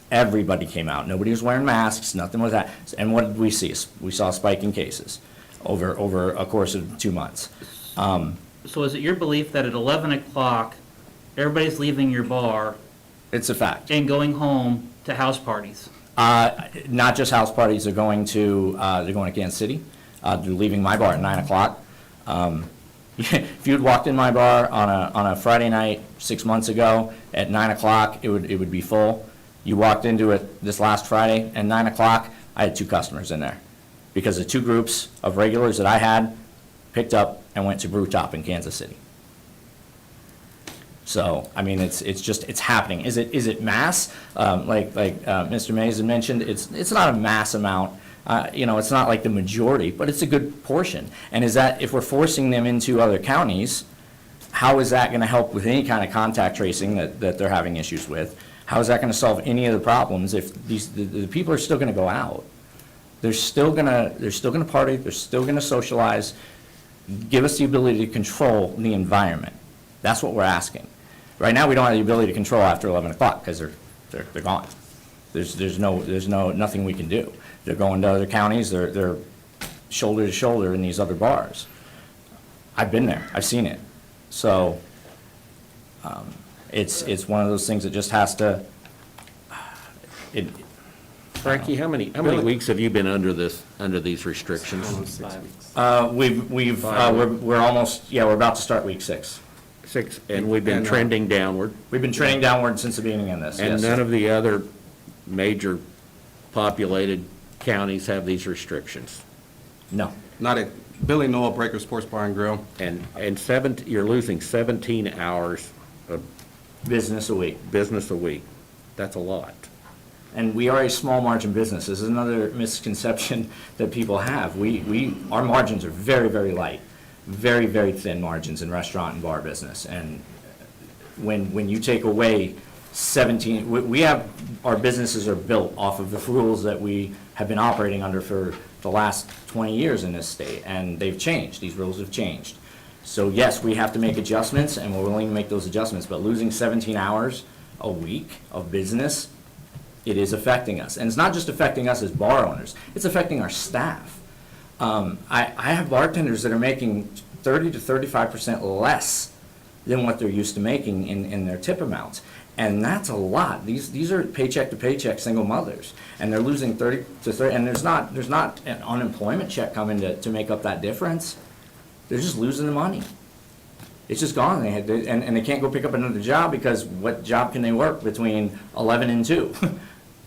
Everybody came out. Nobody was wearing masks, nothing was that. And what did we see? We saw a spike in cases over a course of 2 months. So is it your belief that at 11 o'clock, everybody's leaving your bar It's a fact. and going home to house parties? Not just house parties, they're going to Kansas City. They're leaving my bar at 9 o'clock. If you had walked in my bar on a Friday night 6 months ago at 9 o'clock, it would be full. You walked into it this last Friday at 9 o'clock, I had 2 customers in there. Because the 2 groups of regulars that I had picked up and went to Brew Top in Kansas City. So, I mean, it's happening. Is it mass? Like Mr. Mays had mentioned, it's not a mass amount. It's not like the majority, but it's a good portion. And if we're forcing them into other counties, how is that gonna help with any kind of contact tracing that they're having issues with? How is that gonna solve any of the problems if the people are still gonna go out? They're still gonna party, they're still gonna socialize. Give us the ability to control the environment. That's what we're asking. Right now, we don't have the ability to control after 11 o'clock because they're gone. There's nothing we can do. They're going to other counties, they're shoulder to shoulder in these other bars. I've been there, I've seen it. So, it's one of those things that just has to, Frankie, how many weeks have you been under these restrictions? we're almost, we're about to start week 6. 6, and we've been trending downward. We've been trending downward since the beginning of this, And yes. none of the other major populated counties have these restrictions. No. Not at Billy Noel Breaker Sports Bar and Grill. And you're losing 17 hours of Business a week. business a week. That's a lot. And we are a small margin business. This is another misconception that people have. Our margins are very, very light. Very, very thin margins in restaurant and bar business. And when you take away 17, our businesses are built off of the rules that we have been operating under for the last 20 years in this state, and they've changed. These rules have changed. So yes, we have to make adjustments, and we're willing to make those adjustments, but losing 17 hours a week of business, it is affecting us. And it's not just affecting us as bar owners, it's affecting our staff. I have bartenders that are making 30 to 35% less than what they're used to making in their tip amounts. And that's a lot. These are paycheck to paycheck single mothers, and they're losing 30 to 30, and there's not an unemployment check coming to make up that difference. They're just losing the money. It's just gone. And they can't go pick up another job because what job can they work between 11 and 2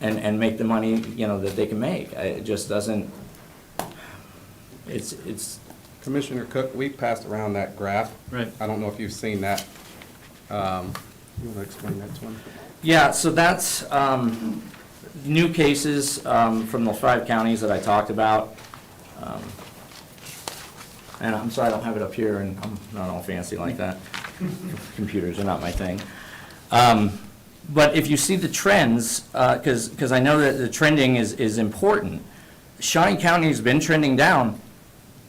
and make the money, that they can make? It just doesn't, it's. Commissioner Cook, we passed around that graph. Right. I don't know if you've seen that. You want to explain that to him? Yeah, so that's new cases from the 5 counties that I talked about. And I'm sorry I don't have it up here, and I'm not all fancy like that. Computers are not my thing. But if you see the trends, because I know that the trending is important, Shawnee County has been trending down,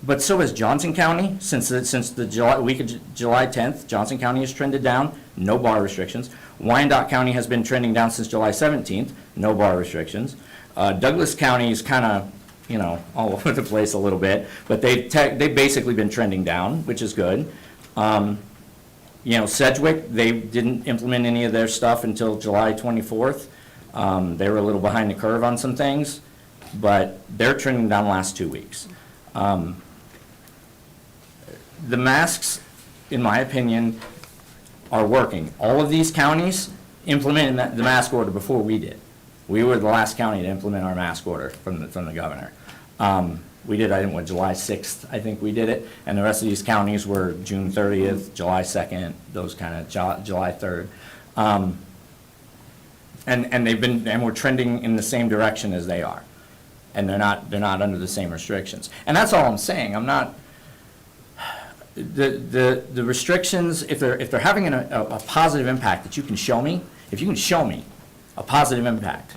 but so has Johnson County. Since the week of July 10th, Johnson County has trended down, no bar restrictions. Wyandotte County has been trending down since July 17th, no bar restrictions. Douglas County is kind of, all over the place a little bit, but they've basically been trending down, which is good. Sedgwick, they didn't implement any of their stuff until July 24th. They were a little behind the curve on some things, but they're trending down the last 2 weeks. The masks, in my opinion, are working. All of these counties implemented the mask order before we did. We were the last county to implement our mask order from the governor. We did, July 6th, I think we did it, and the rest of these counties were June 30th, July 2nd, those kind of, July 3rd. And we're trending in the same direction as they are. And they're not under the same restrictions. And that's all I'm saying. I'm not, the restrictions, if they're having a positive impact that you can show me, if you can show me a positive impact,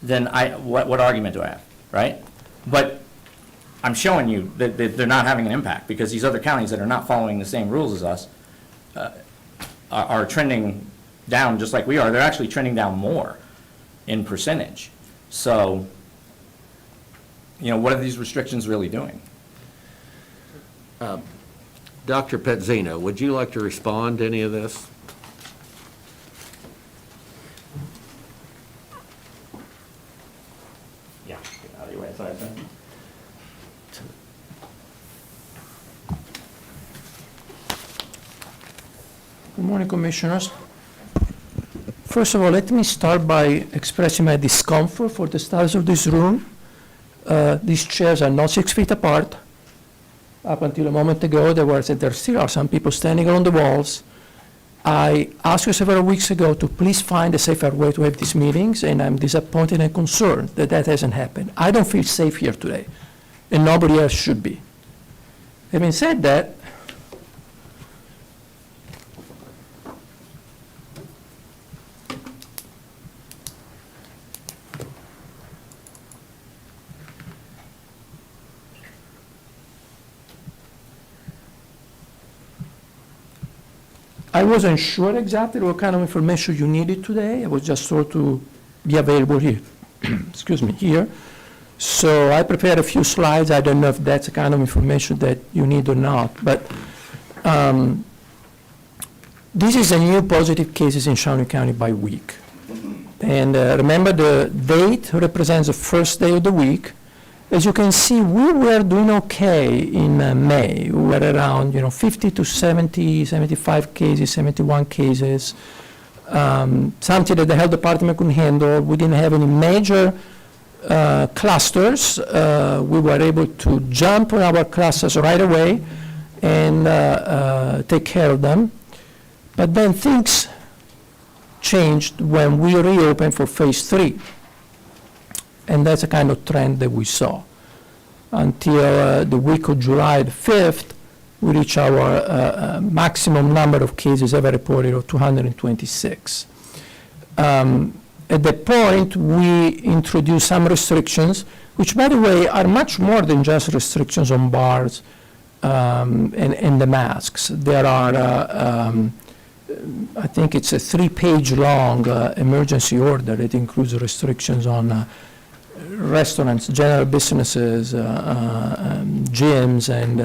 then what argument do I have, right? But I'm showing you that they're not having an impact, because these other counties that are not following the same rules as us are trending down just like we are. They're actually trending down more in percentage. So, what are these restrictions really doing? Dr. Pezzino, would you like to respond to any of this? Yeah, get out of your way, sorry. Good morning, Commissioners. First of all, let me start by expressing my discomfort for the status of this room. These chairs are not 6 feet apart. Up until a moment ago, there still are some people standing on the walls. I asked you several weeks ago to please find a safer way to have these meetings, and I'm disappointed and concerned that that hasn't happened. I don't feel safe here today, and nobody else should be. Having said that, I wasn't sure exactly what kind of information you needed today. I was just told to be available here, excuse me, here. So I prepared a few slides. I don't know if that's the kind of information that you need or not, but this is a new positive cases in Shawnee County by week. And remember, the date represents the first day of the week. As you can see, we were doing okay in May. We were around 50 to 70, 75 cases, 71 cases, something that the health department couldn't handle. We didn't have any major clusters. We were able to jump on our clusters right away and take care of them. But then things changed when we reopened for phase 3. And that's a kind of trend that we saw. Until the week of July the 5th, we reached our maximum number of cases ever reported of 226. At that point, we introduced some restrictions, which, by the way, are much more than just restrictions on bars and the masks. There are, I think it's a 3-page long emergency order that includes restrictions on restaurants, general businesses, gyms, and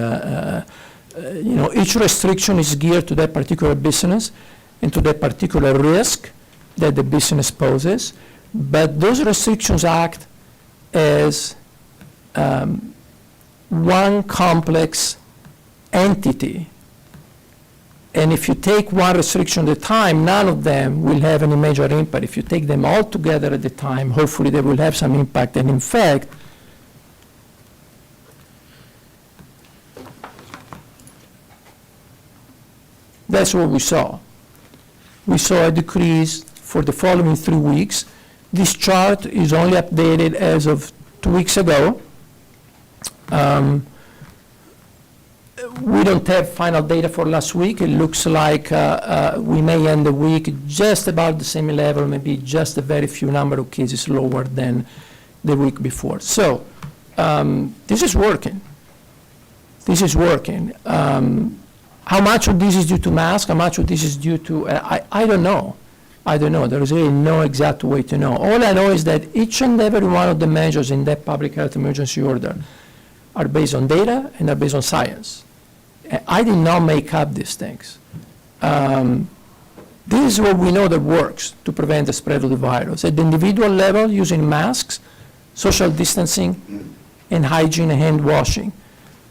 each restriction is geared to that particular business and to that particular risk that the business poses. But those restrictions act as one complex entity. And if you take one restriction at a time, none of them will have any major impact. If you take them all together at a time, hopefully they will have some impact. And in fact, that's what we saw. We saw a decrease for the following 3 weeks. This chart is only updated as of 2 weeks ago. We don't have final data for last week. It looks like we may end the week just about the same level, maybe just a very few number of cases lower than the week before. So this is working. This is working. How much of this is due to masks? How much of this is due to, I don't know. I don't know. There is really no exact way to know. All I know is that each and every one of the measures in that public health emergency order are based on data and are based on science. I did not make up these things. This is what we know that works to prevent the spread of the virus. At the individual level, using masks, social distancing, and hygiene and hand washing.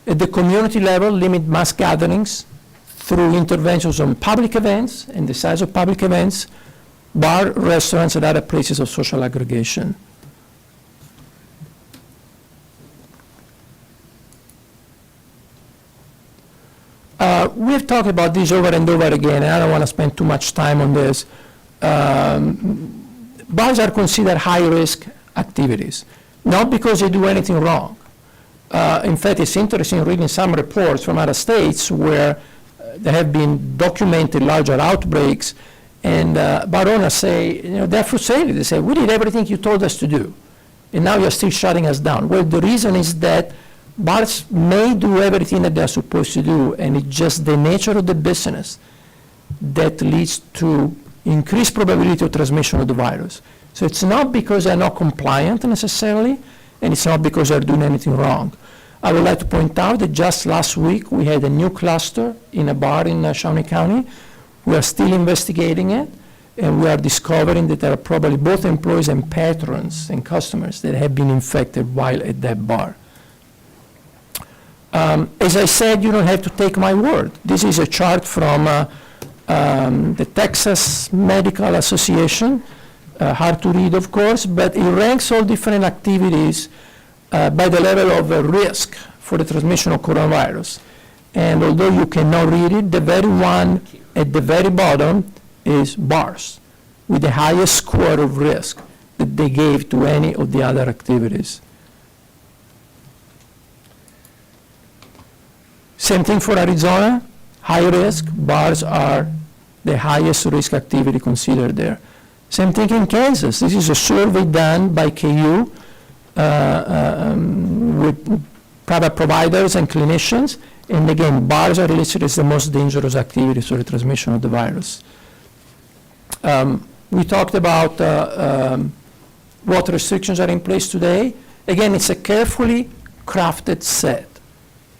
At the community level, limit mass gatherings through interventions on public events and the size of public events, bar, restaurants, and other places of social aggregation. We've talked about this over and over again, and I don't want to spend too much time on this. Bars are considered high-risk activities, not because they do anything wrong, In fact, it's interesting reading some reports from other states where there have been documented larger outbreaks, and bar owners say, they're frustrated. They say, we did everything you told us to do, and now you're still shutting us down. Well, the reason is that bars may do everything that they're supposed to do, and it's just the nature of the business that leads to increased probability of transmission of the virus. So it's not because they're not compliant necessarily, and it's not because they're doing anything wrong. I would like to point out that just last week, we had a new cluster in a bar in Shawnee County. We are still investigating it, and we are discovering that there are probably both employees and patrons and customers that have been infected while at that bar. As I said, you don't have to take my word. This is a chart from the Texas Medical Association, hard to read, of course, but it ranks all different activities by the level of risk for the transmission of coronavirus. And although you cannot read it, the very one at the very bottom is bars, with the highest score of risk that they gave to any of the other activities. Same thing for Arizona, high risk, bars are the highest risk activity considered there. Same thing in Kansas. This is a survey done by KU with private providers and clinicians. And again, bars are listed as the most dangerous activity for the transmission of the virus. We talked about what restrictions are in place today. Again, it's a carefully crafted set.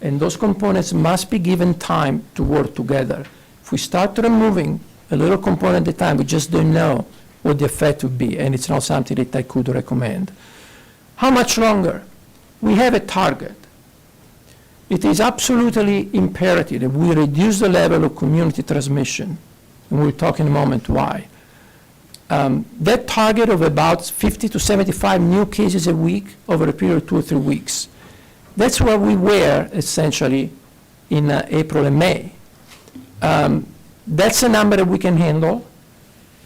And those components must be given time to work together. If we start removing a little component at a time, we just don't know what the effect would be, and it's not something that I could recommend. How much longer? We have a target. It is absolutely imperative that we reduce the level of community transmission, and we'll talk in a moment why. That target of about 50 to 75 new cases a week over a period of 2 or 3 weeks. That's where we were, essentially, in April and May. That's a number that we can handle.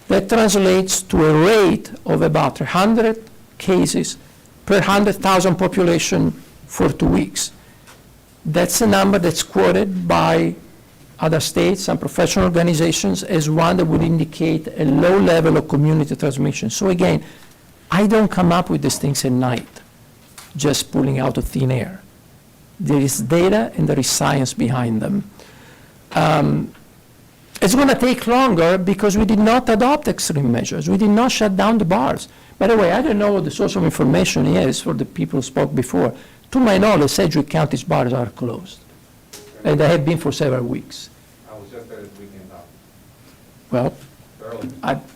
That translates to a rate of about 100 cases per 100,000 population for 2 weeks. That's a number that's quoted by other states and professional organizations as one that would indicate a low level of community transmission. So again, I don't come up with these things at night, just pulling out of thin air. There is data and there is science behind them. It's going to take longer because we did not adopt extreme measures. We did not shut down the bars. By the way, I don't know what the source of information is for the people who spoke before. To my knowledge, Sedgwick County's bars are closed, and they have been for several weeks. I was just there this weekend. Well, Early.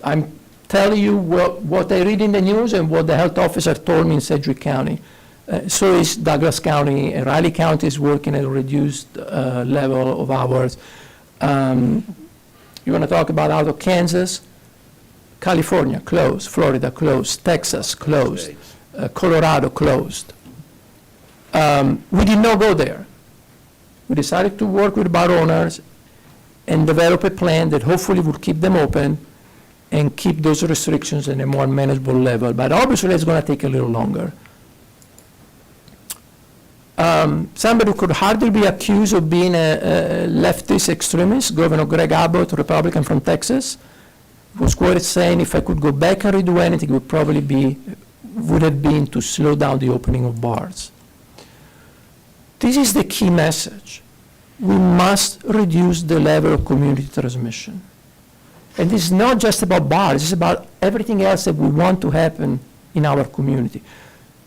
I'm telling you what I read in the news and what the health officer told me in Sedgwick County. So is Douglas County, and Riley County is working at a reduced level of hours. You want to talk about out of Kansas? California closed, Florida closed, Texas closed, Colorado closed. We did not go there. We decided to work with bar owners and develop a plan that hopefully would keep them open and keep those restrictions at a more manageable level. But obviously, it's going to take a little longer. Somebody who could hardly be accused of being a leftist extremist, Governor Greg Abbott, Republican from Texas, was quoted saying, if I could go back and redo anything, it would have been to slow down the opening of bars. This is the key message. We must reduce the level of community transmission. And this is not just about bars, it's about everything else that we want to happen in our community.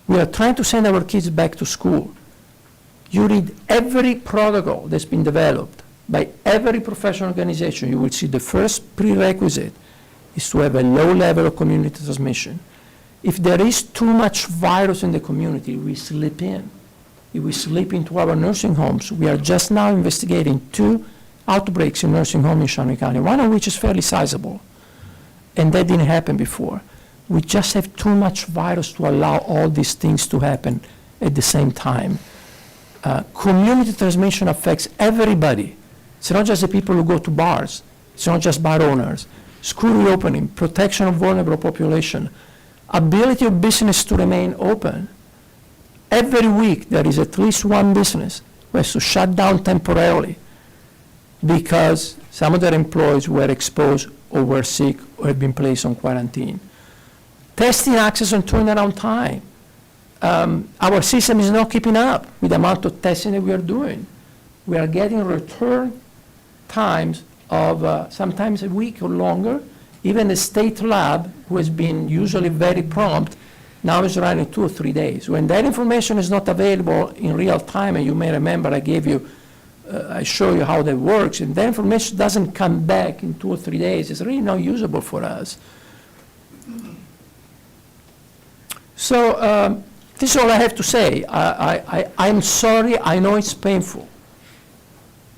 We are trying to send our kids back to school. You read every protocol that's been developed by every professional organization, you will see the first prerequisite is to have a low level of community transmission. If there is too much virus in the community, we slip in. If we slip into our nursing homes, we are just now investigating 2 outbreaks in nursing home in Shawnee County, one of which is fairly sizable. And that didn't happen before. We just have too much virus to allow all these things to happen at the same time. Community transmission affects everybody. It's not just the people who go to bars. It's not just bar owners. School reopening, protection of vulnerable population, ability of business to remain open. every week there is at least one business who has to shut down temporarily because some of their employees were exposed or were sick or had been placed on quarantine. Testing access and turnaround time. Our system is not keeping up with the amount of testing that we are doing. We are getting return times of sometimes a week or longer. Even the state lab, who has been usually very prompt, now is running 2 or 3 days. When that information is not available in real time, and you may remember I gave you, I show you how that works, and that information doesn't come back in 2 or 3 days, it's really not usable for us. So this is all I have to say. I'm sorry, I know it's painful.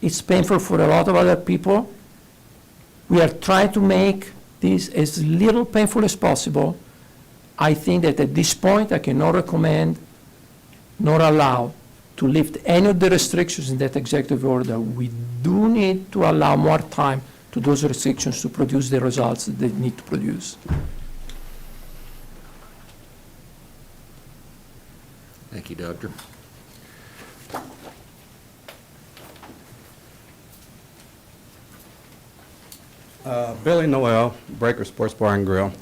It's painful for a lot of other people. We are trying to make this as little painful as possible. I think that at this point, I cannot recommend nor allow to lift any of the restrictions in that executive order. We do need to allow more time to those restrictions to produce the results that they need to produce. Thank you, Doctor. Billy Noel, Breaker Sports Bar and Grill.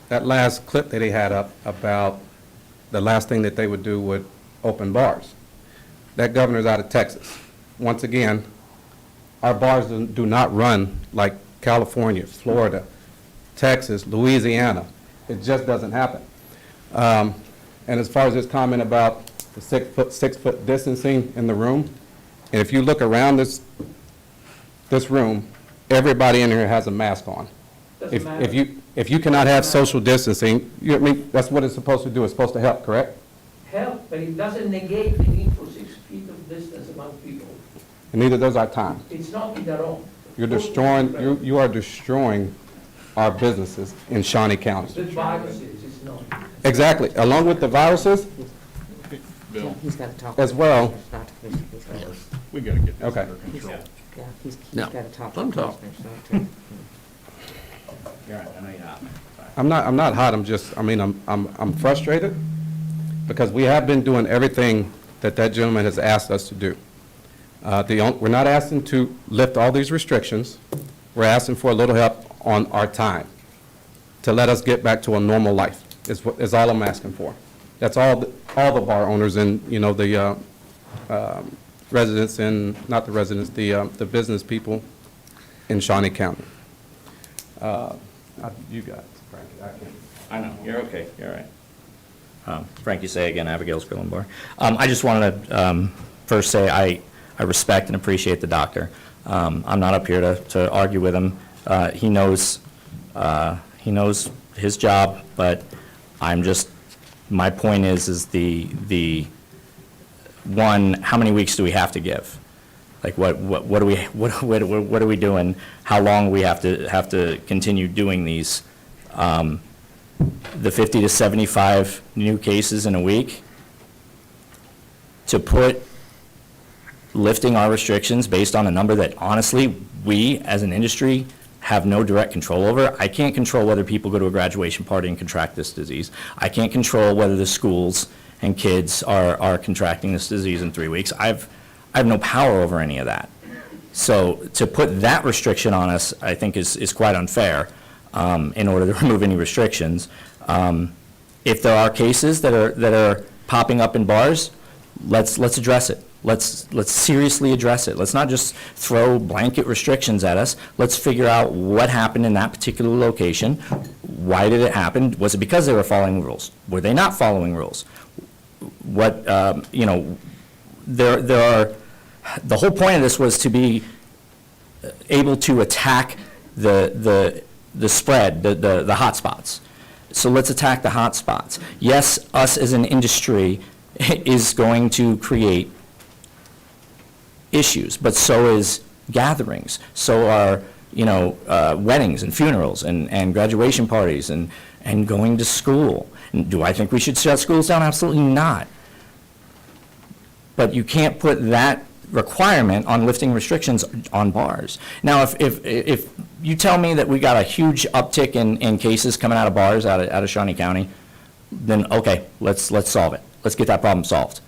That last clip that he had up about the last thing that they would do would open bars. That governor's out of Texas. Once again, our bars do not run like California, Florida, Texas, Louisiana. It just doesn't happen. And as far as this comment about the 6 foot distancing in the room, and if you look around this room, everybody in here has a mask on. If you cannot have social distancing, I mean, that's what it's supposed to do. It's supposed to help, correct? Help, but it doesn't negate the need for 6 feet of distance among people. And neither does our time. It's not either or. You are destroying our businesses in Shawnee County. The viruses, it's not. Exactly. Along with the viruses He's got to talk. as well. We got to get this Okay. under control. Yeah, he's No, got to talk. let him talk. I'm not hot. I'm frustrated because we have been doing everything that gentleman has asked us to do. We're not asking to lift all these restrictions. We're asking for a little help on our time to let us get back to a normal life is all I'm asking for. That's all the bar owners and, the residents and, not the residents, the business people in Shawnee County. You got it, Frankie. I can't. I know, you're okay, you're all right. Frankie Say again, Abigail's Grill and Bar. I just wanted to first say I respect and appreciate the doctor. I'm not up here to argue with him. He knows his job, but my point is the one, how many weeks do we have to give? Like what are we doing? How long we have to continue doing these? The 50 to 75 new cases in a week, to put lifting our restrictions based on a number that honestly we as an industry have no direct control over. I can't control whether people go to a graduation party and contract this disease. I can't control whether the schools and kids are contracting this disease in 3 weeks. I have no power over any of that. So to put that restriction on us, I think is quite unfair in order to remove any restrictions. If there are cases that are popping up in bars, let's address it. Let's seriously address it. Let's not just throw blanket restrictions at us. Let's figure out what happened in that particular location. Why did it happen? Was it because they were following rules? Were they not following rules? What, the whole point of this was to be able to attack the spread, the hot spots. So let's attack the hot spots. Yes, us as an industry is going to create issues, but so is gatherings. So are, weddings and funerals and graduation parties and going to school. And do I think we should shut schools down? Absolutely not. But you can't put that requirement on lifting restrictions on bars. Now, if you tell me that we got a huge uptick in cases coming out of bars out of Shawnee County, then, okay, let's solve it. Let's get that problem solved.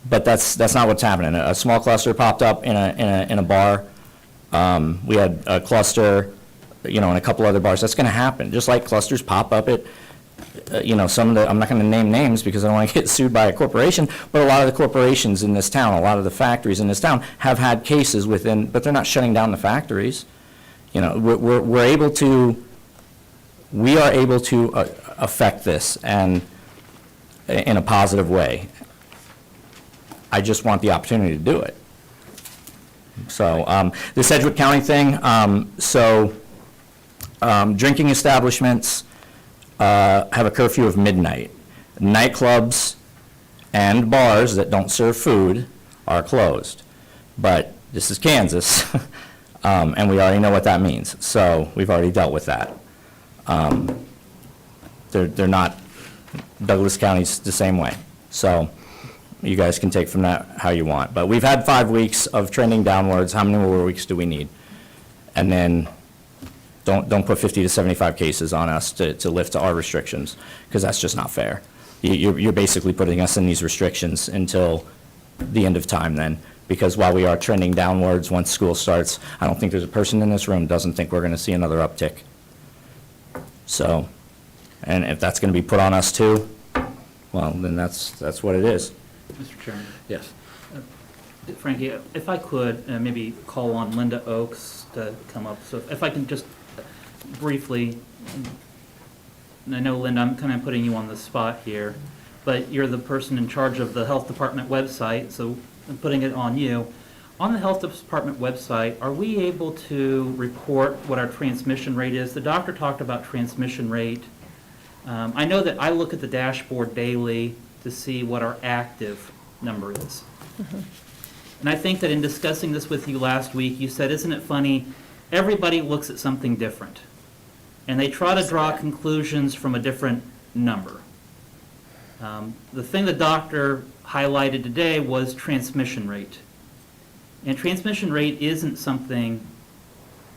But that's not what's happening. A small cluster popped up in a bar. We had a cluster, in a couple other bars. That's going to happen, just like clusters pop up at, some of the, I'm not going to name names because I don't want to get sued by a corporation, but a lot of the corporations in this town, a lot of the factories in this town have had cases within, but they're not shutting down the factories. We are able to affect this and in a positive way. I just want the opportunity to do it. So the Sedgwick County thing, drinking establishments have a curfew of midnight. Nightclubs and bars that don't serve food are closed. But this is Kansas, and we already know what that means. So we've already dealt with that. They're not, Douglas County's the same way. So you guys can take from that how you want. But we've had 5 weeks of trending downwards. How many more weeks do we need? And then don't put 50 to 75 cases on us to lift our restrictions, because that's just not fair. You're basically putting us in these restrictions until the end of time then, because while we are trending downwards once school starts, I don't think there's a person in this room doesn't think we're going to see another uptick. So, and if that's going to be put on us too, well, then that's what it is. Mr. Chairman. Yes. Frankie, if I could, maybe call on Linda Oakes to come up. So if I can just briefly, and I know, Linda, I'm kind of putting you on the spot here, but you're the person in charge of the Health Department website, so I'm putting it on you. On the Health Department website, are we able to report what our transmission rate is? The doctor talked about transmission rate. I know that I look at the dashboard daily to see what our active number is. And I think that in discussing this with you last week, you said, isn't it funny, everybody looks at something different. And they try to draw conclusions from a different number. The thing the doctor highlighted today was transmission rate. And transmission rate isn't something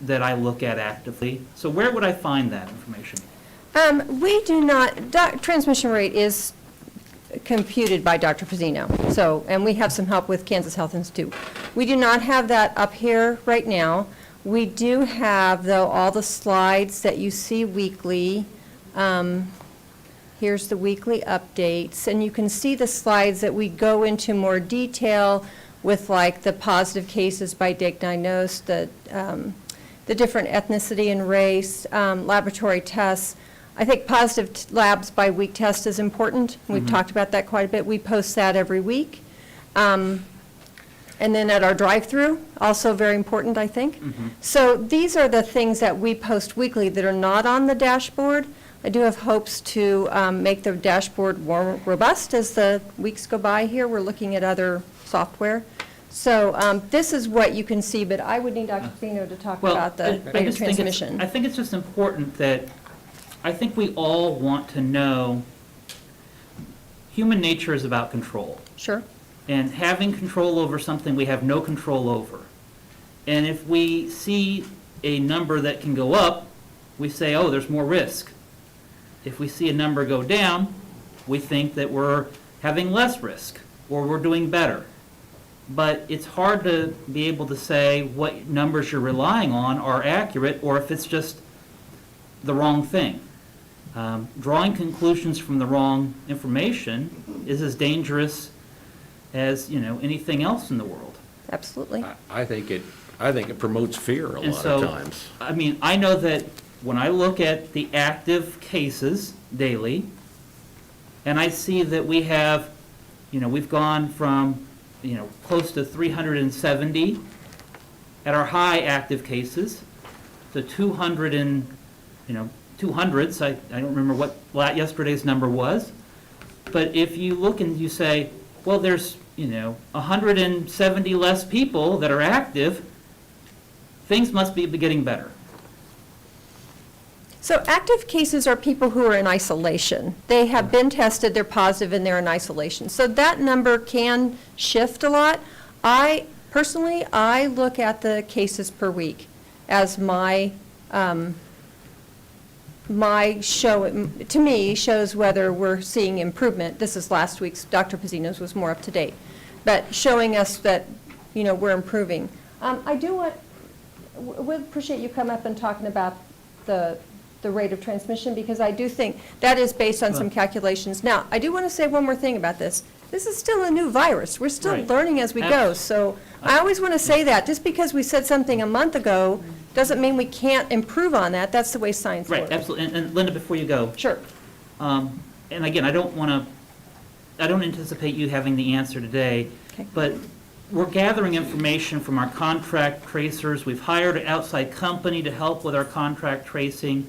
that I look at actively. So where would I find that information? We do not, transmission rate is computed by Dr. Pizzino, and we have some help with Kansas Health Institute. We do not have that up here right now. We do have, though, all the slides that you see weekly. Here's the weekly updates, and you can see the slides that we go into more detail with, like, the positive cases by diagnosed, the different ethnicity and race, laboratory tests. I think positive labs by week test is important. We've talked about that quite a bit. We post that every week. And then at our drive-through, also very important, I think. So these are the things that we post weekly that are not on the dashboard. I do have hopes to make the dashboard more robust as the weeks go by here. We're looking at other software. So this is what you can see, but I would need Dr. Pizzino to talk about the rate of transmission. I think it's just important that, I think we all want to know, human nature is about control. Sure. And having control over something we have no control over. And if we see a number that can go up, we say, oh, there's more risk. If we see a number go down, we think that we're having less risk or we're doing better. But it's hard to be able to say what numbers you're relying on are accurate or if it's just the wrong thing. Drawing conclusions from the wrong information is as dangerous as, anything else in the world. Absolutely. I think it promotes fear a lot of times. I mean, I know that when I look at the active cases daily, and I see that we have, we've gone from, close to 370 at our high active cases to 200 and, 200s. I don't remember what yesterday's number was. But if you look and you say, well, there's, 170 less people that are active, things must be getting better. So active cases are people who are in isolation. They have been tested, they're positive, and they're in isolation. So that number can shift a lot. Personally, I look at the cases per week as my to me, shows whether we're seeing improvement. This is last week's, Dr. Pizzino's was more up to date, but showing us that, we're improving. Would appreciate you come up and talking about the rate of transmission, because I do think that is based on some calculations. Now, I do want to say one more thing about this. This is still a new virus. We're still Right. learning as we go. So I always want to say that. Just because we said something a month ago doesn't mean we can't improve on that. That's the way science works. Right, absolutely. And Linda, before you go. Sure. And again, I don't anticipate you having the answer today, Okay. but we're gathering information from our contract tracers. We've hired an outside company to help with our contract tracing.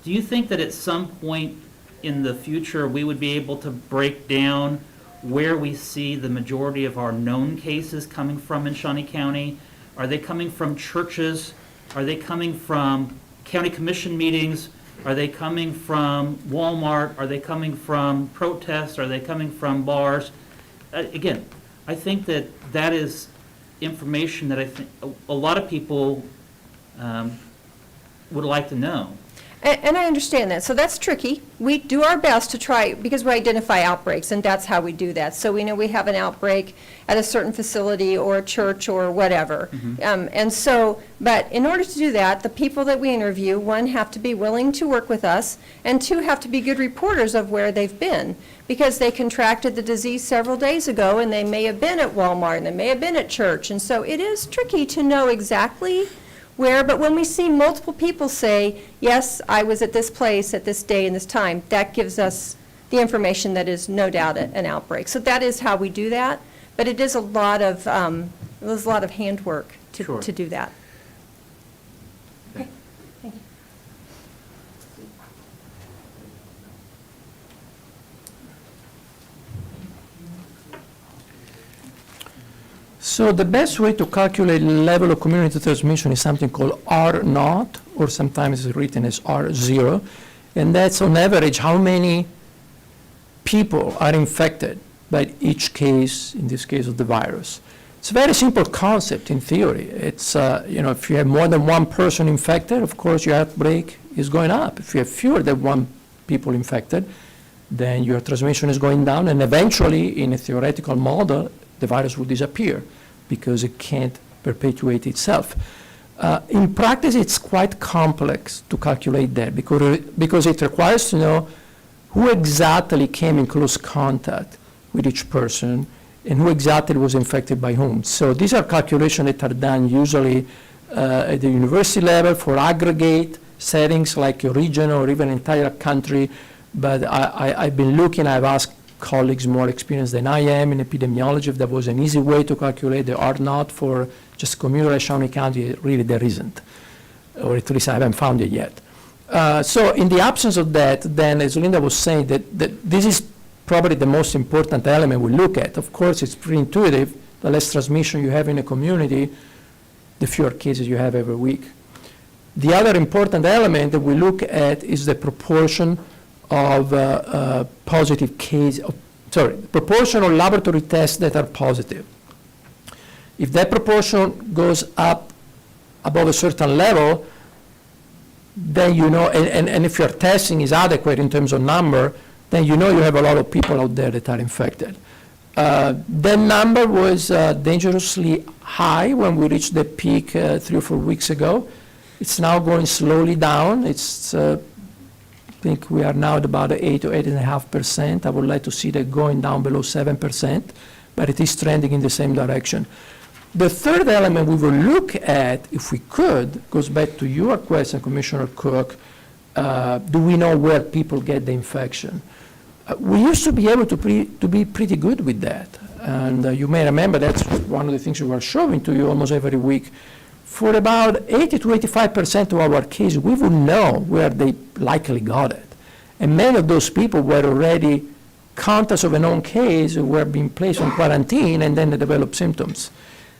Do you think that at some point in the future, we would be able to break down where we see the majority of our known cases coming from in Shawnee County? Are they coming from churches? Are they coming from county commission meetings? Are they coming from Walmart? Are they coming from protests? Are they coming from bars? Again, I think that is information that I think a lot of people would like to know. And I understand that. So that's tricky. We do our best to try, because we identify outbreaks, and that's how we do that. So we know we have an outbreak at a certain facility or a church or whatever. But in order to do that, the people that we interview, one, have to be willing to work with us, and two, have to be good reporters of where they've been, because they contracted the disease several days ago, and they may have been at Walmart, and they may have been at church. And so it is tricky to know exactly where, but when we see multiple people say, yes, I was at this place at this day and this time, that gives us the information that is no doubt an outbreak. So that is how we do that, but it is a lot of, handwork Sure. to do that. Okay, thank you. So the best way to calculate level of community transmission is something called R naught, or sometimes it's written as R0, and that's on average how many people are infected by each case, in this case of the virus. It's a very simple concept in theory. It's, if you have more than one person infected, of course your outbreak is going up. If you have fewer than one people infected, then your transmission is going down, and eventually, in a theoretical model, the virus will disappear because it can't perpetuate itself. In practice, it's quite complex to calculate that because it requires to know who exactly came in close contact with each person and who exactly was infected by whom. So these are calculations that are done usually at the university level for aggregate settings like a region or even an entire country. But I've been looking, I've asked colleagues more experienced than I am in epidemiology if there was an easy way to calculate the R naught for just community like Shawnee County. Really, there isn't, or at least I haven't found it yet. So in the absence of that, then as Linda was saying, that this is probably the most important element we look at. Of course, it's pretty intuitive. The less transmission you have in a community, the fewer cases you have every week. The other important element that we look at is the proportion of positive proportion of laboratory tests that are positive. If that proportion goes up above a certain level, then you know, and if your testing is adequate in terms of number, then you know you have a lot of people out there that are infected. That number was dangerously high when we reached the peak 3 or 4 weeks ago. It's now going slowly down. It's I think we are now at about 8 or 8.5%. I would like to see that going down below 7%, but it is trending in the same direction. The third element we will look at, if we could, goes back to your question, Commissioner Cook. Do we know where people get the infection? We used to be able to be pretty good with that. And you may remember that's one of the things we were showing to you almost every week. For about 80 to 85% of our cases, we would know where they likely got it. And many of those people were already contacts of a known case who were being placed on quarantine and then they developed symptoms.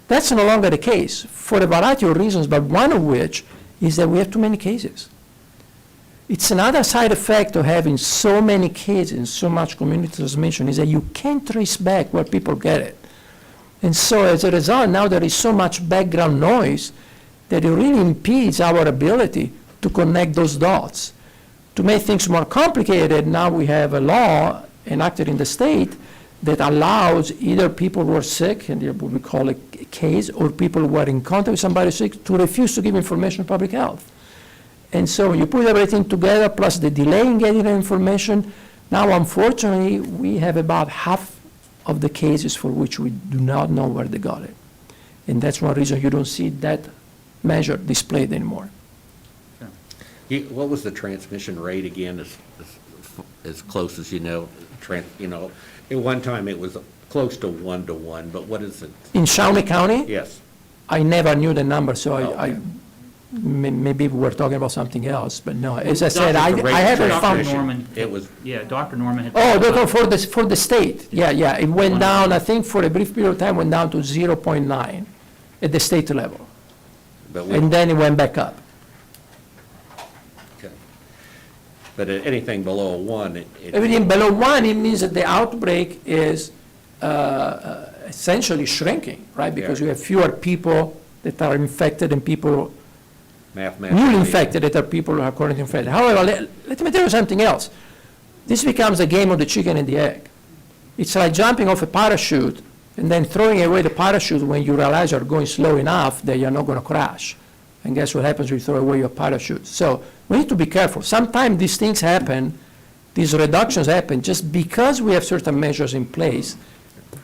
That's no longer the case for a variety of reasons, but one of which is that we have too many cases. It's another side effect of having so many cases, so much community transmission, is that you can't trace back where people get it. And so as a result, now there is so much background noise that it really impedes our ability to connect those dots. To make things more complicated, now we have a law enacted in the state that allows either people who are sick, and what we call a case, or people who are in contact with somebody sick, to refuse to give information to public health. And so when you put everything together, plus the delay in getting the information, now unfortunately, we have about half of the cases for which we do not know where they got it. And that's one reason you don't see that measure displayed anymore. What was the transmission rate again, as close as you know? At one time it was close to 1-to-1, but what is it? In Shawnee County? Yes. I never knew the number, so Okay. maybe we're talking about something else, but no, as I said, I Dr. haven't Dr. found. Norman, It was, yeah, Dr. Norman had. Oh, for the state, yeah, it went down, I think for a brief period of time, went down to 0.9 at the state level, but and then it went back up. okay. But anything below 1, Everything below 1, it means that the outbreak is essentially shrinking, right? Because Yeah. you have fewer people that are infected and people mathematically. newly infected that are people who are currently infected. However, let me tell you something else. This becomes a game of the chicken and the egg. It's like jumping off a parachute and then throwing away the parachute when you realize you're going slow enough that you're not going to crash. And guess what happens when you throw away your parachute? So we need to be careful. Sometimes these things happen, these reductions happen just because we have certain measures in place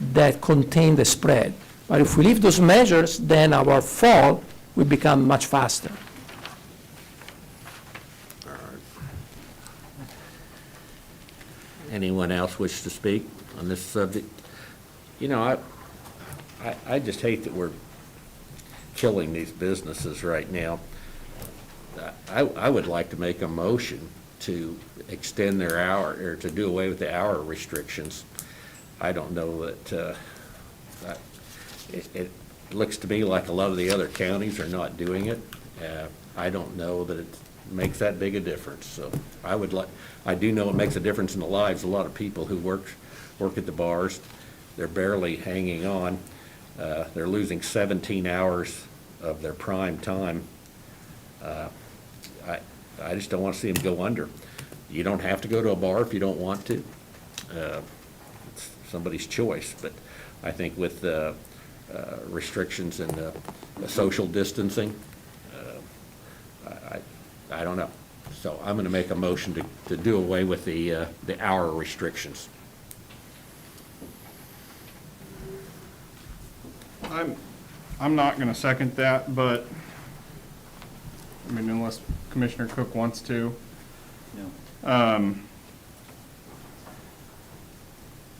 that contain the spread. But if we leave those measures, then our fall will become much faster. Anyone else wish to speak on this subject? I just hate that we're killing these businesses right now. I would like to make a motion to extend their hour, or to do away with the hour restrictions. I don't know that, it looks to me like a lot of the other counties are not doing it. I don't know that it makes that big a difference, so I do know it makes a difference in the lives of a lot of people who work at the bars. They're barely hanging on. They're losing 17 hours of their prime time. I just don't want to see them go under. You don't have to go to a bar if you don't want to. It's somebody's choice, but I think with restrictions and social distancing, I don't know. So I'm going to make a motion to do away with the hour restrictions. I'm not going to second that, but, I mean, unless Commissioner Cook wants to. I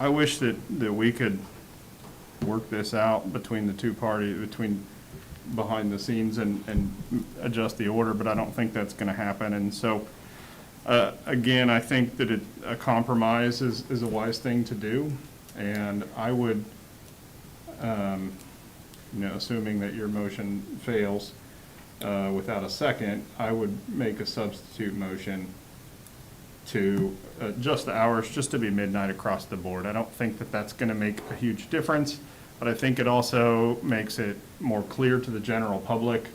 wish that we could work this out between the two parties, behind the scenes and adjust the order, but I don't think that's going to happen. And so, again, I think that a compromise is a wise thing to do. And I would, assuming that your motion fails without a second, I would make a substitute motion to adjust the hours just to be midnight across the board. I don't think that that's going to make a huge difference, but I think it also makes it more clear to the general public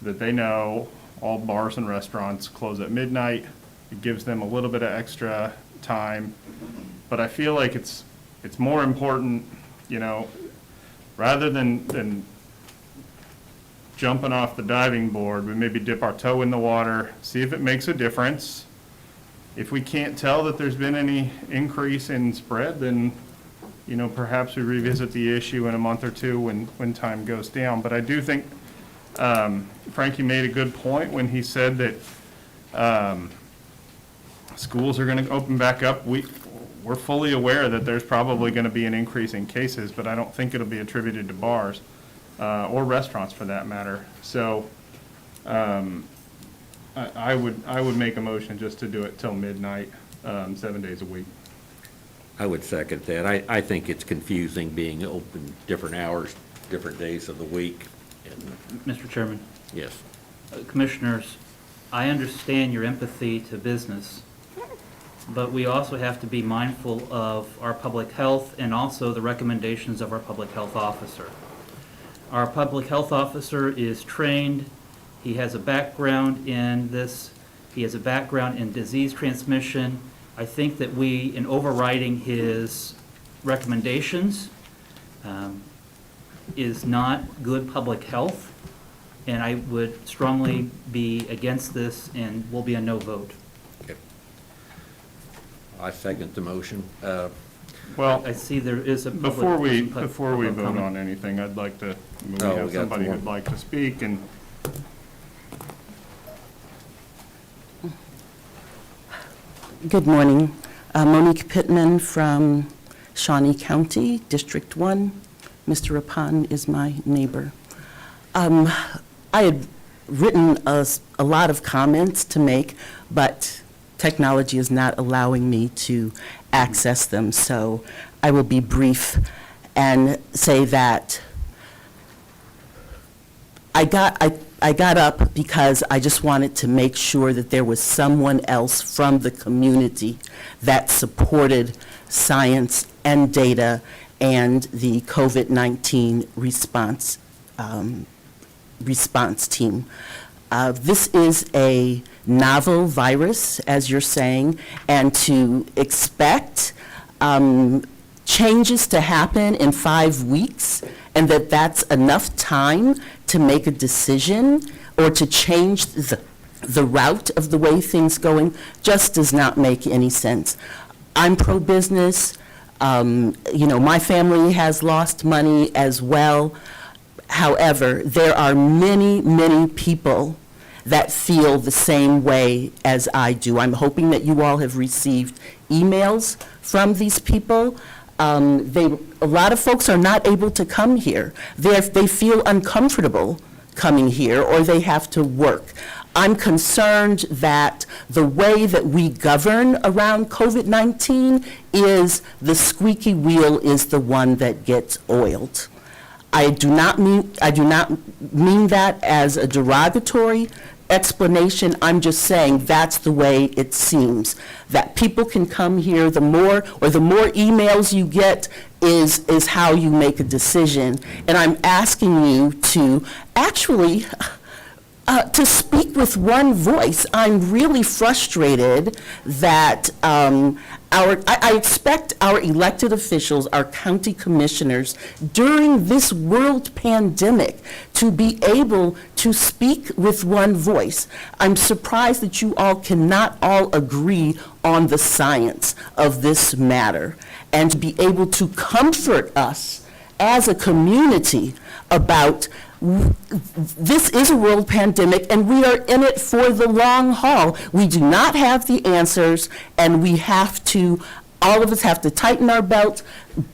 that they know all bars and restaurants close at midnight. It gives them a little bit of extra time, but I feel like it's more important, rather than jumping off the diving board, we maybe dip our toe in the water, see if it makes a difference. If we can't tell that there's been any increase in spread, then, perhaps we revisit the issue in a month or two when time goes down. But I do think Frankie made a good point when he said that schools are going to open back up. We're fully aware that there's probably going to be an increase in cases, but I don't think it'll be attributed to bars or restaurants for that matter. So I would make a motion just to do it till midnight, 7 days a week. I would second that. I think it's confusing being open different hours, different days of the week. And Mr. Chairman, yes. Commissioners, I understand your empathy to business, but we also have to be mindful of our public health and also the recommendations of our public health officer. Our public health officer is trained. He has a background in this He has a background in disease transmission. I think that we, in overriding his recommendations, is not good public health, and I would strongly be against this and will be a no vote. I second the motion. Well, I see there is a public. before we public vote comment. on anything, I'd like to, we Oh, we have got somebody one. who'd like to speak, and Good morning. Monique Pittman from Shawnee County, District 1. Mr. Rapon is my neighbor. I had written a lot of comments to make, but technology is not allowing me to access them, so I will be brief and say that I got up because I just wanted to make sure that there was someone else from the community that supported science and data and the COVID-19 response team. This is a novel virus, as you're saying, and to expect changes to happen in 5 weeks, and that's enough time to make a decision or to change the route of the way things going, just does not make any sense. I'm pro-business. My family has lost money as well. However, there are many, many people that feel the same way as I do. I'm hoping that you all have received emails from these people. A lot of folks are not able to come here. They feel uncomfortable coming here, or they have to work. I'm concerned that the way that we govern around COVID-19 is the squeaky wheel is the one that gets oiled. I do not mean that as a derogatory explanation. I'm just saying that's the way it seems, that people can come here. The more emails you get is how you make a decision. And I'm asking you to actually to speak with one voice. I'm really frustrated that I expect our elected officials, our county commissioners, during this world pandemic to be able to speak with one voice. I'm surprised that you all cannot all agree on the science of this matter and to be able to comfort us as a community about this is a world pandemic, and we are in it for the long haul. We do not have the answers, and all of us have to tighten our belts,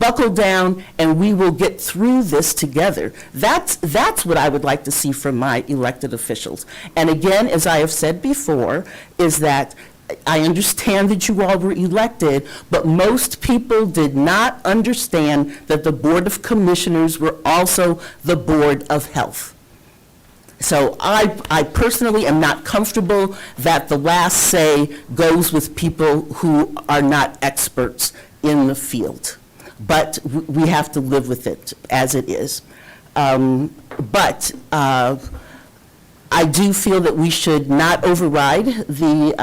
buckle down, and we will get through this together. That's what I would like to see from my elected officials. And again, as I have said before, is that I understand that you all were elected, but most people did not understand that the Board of Commissioners were also the Board of Health. So I personally am not comfortable that the last say goes with people who are not experts in the field. But we have to live with it as it is. I do feel that we should not override the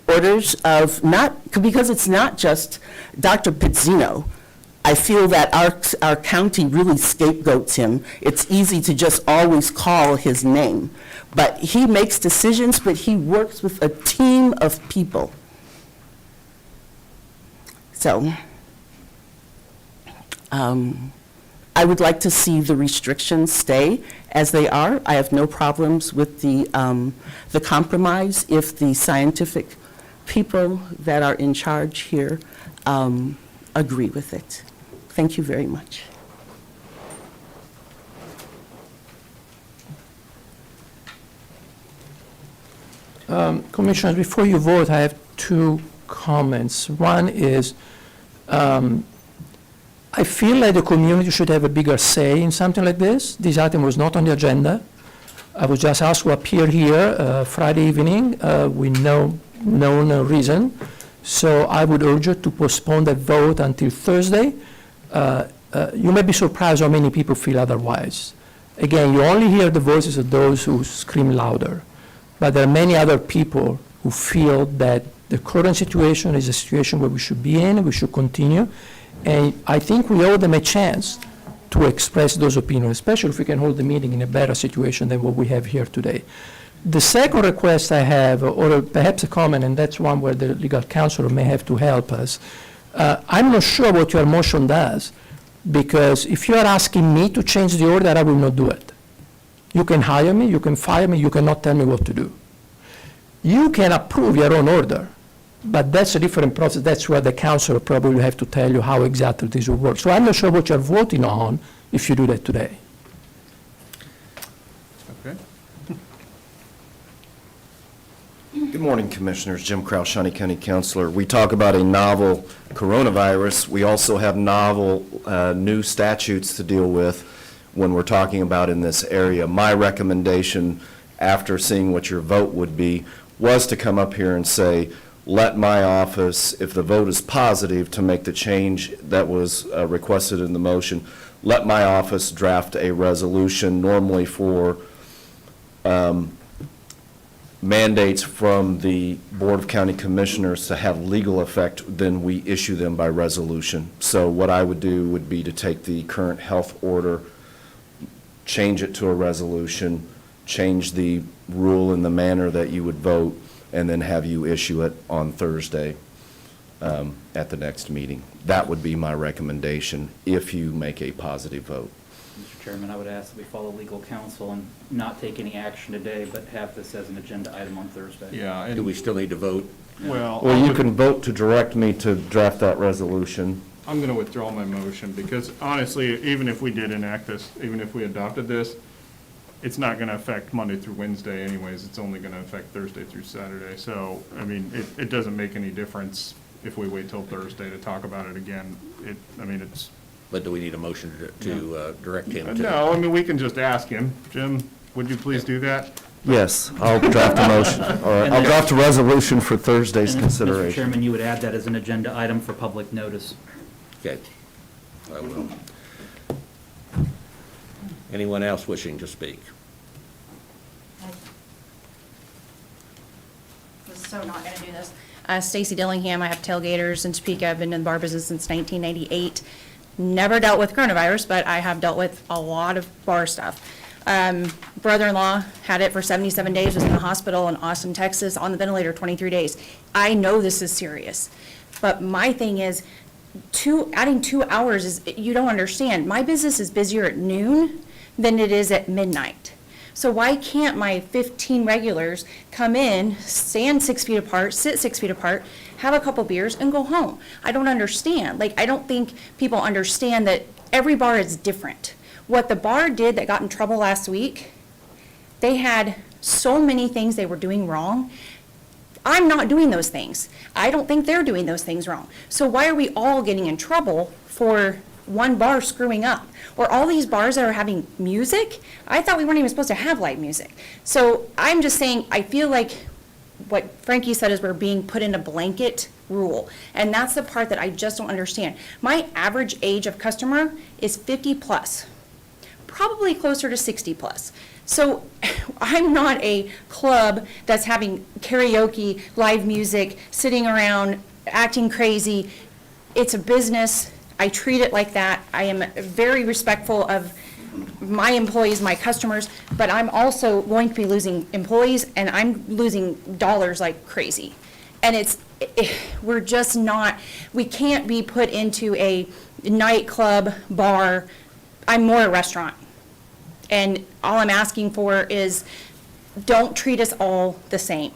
orders of because it's not just Dr. Pizzino. I feel that our county really scapegoats him. It's easy to just always call his name. But he makes decisions, but he works with a team of people. So, I would like to see the restrictions stay as they are. I have no problems with the compromise if the scientific people that are in charge here agree with it. Thank you very much. Commissioners, before you vote, I have two comments. One is, I feel like the community should have a bigger say in something like this. This item was not on the agenda. I was just asked to appear here Friday evening with no known reason. So I would urge you to postpone the vote until Thursday. You may be surprised how many people feel otherwise. Again, you only hear the voices of those who scream louder. But there are many other people who feel that the current situation is a situation where we should be in, we should continue. And I think we owe them a chance to express those opinions, especially if we can hold the meeting in a better situation than what we have here today. The second request I have, or perhaps a comment, and that's one where the legal counsel may have to help us. I'm not sure what your motion does, because if you are asking me to change the order, I will not do it. You can hire me, you can fire me, you cannot tell me what to do. You can approve your own order, but that's a different process. That's where the council probably will have to tell you how exactly this will work. So I'm not sure what you're voting on if you do that today. Okay. Good morning, Commissioners. Jim Kraus, Shawnee County Councilor. We talk about a novel coronavirus. We also have novel new statutes to deal with when we're talking about in this area. My recommendation, after seeing what your vote would be, was to come up here and say, let my office, if the vote is positive to make the change that was requested in the motion, let my office draft a resolution normally for mandates from the Board of County Commissioners to have legal effect, then we issue them by resolution. So what I would do would be to take the current health order, change it to a resolution, change the rule in the manner that you would vote, and then have you issue it on Thursday at the next meeting. That would be my recommendation if you make a positive vote. Mr. Chairman, I would ask that we follow legal counsel and not take any action today, but have this as an agenda item on Thursday. Yeah. Do we still need to vote? Well, Well, you can vote to direct me to draft that resolution. I'm going to withdraw my motion because honestly, even if we did enact this, even if we adopted this, it's not going to affect Monday through Wednesday anyways. It's only going to affect Thursday through Saturday. So, I mean, it doesn't make any difference if we wait till Thursday to talk about it again. It's. But do we need a motion to direct him to? No, I mean, we can just ask him. Jim, would you please do that? Yes, I'll draft a motion, or I'll draft a resolution for Thursday's And, Mr. consideration. Chairman, you would add that as an agenda item for public notice. Okay, I will. Anyone else wishing to speak? Was so not going to do this. Stacy Dillingham, I have tailgaters in Topeka. I've been in the bar business since 1998. Never dealt with coronavirus, but I have dealt with a lot of bar stuff. Brother-in-law had it for 77 days, was in the hospital in Austin, Texas, on the ventilator 23 days. I know this is serious, but my thing is, adding 2 hours is, you don't understand. My business is busier at noon than it is at midnight. So why can't my 15 regulars come in, stand 6 feet apart, sit 6 feet apart, have a couple beers, and go home? I don't understand. Like, I don't think people understand that every bar is different. What the bar did that got in trouble last week, they had so many things they were doing wrong. I'm not doing those things. I don't think they're doing those things wrong. So why are we all getting in trouble for one bar screwing up? Or all these bars that are having music? I thought we weren't even supposed to have live music. So I'm just saying, I feel like what Frankie said is we're being put in a blanket rule. And that's the part that I just don't understand. My average age of customer is 50 plus, probably closer to 60 plus. So I'm not a club that's having karaoke, live music, sitting around, acting crazy. It's a business. I treat it like that. I am very respectful of my employees, my customers, but I'm also going to be losing employees, and I'm losing dollars like crazy. And we're just not, we can't be put into a nightclub, bar. I'm more a restaurant. And all I'm asking for is, don't treat us all the same.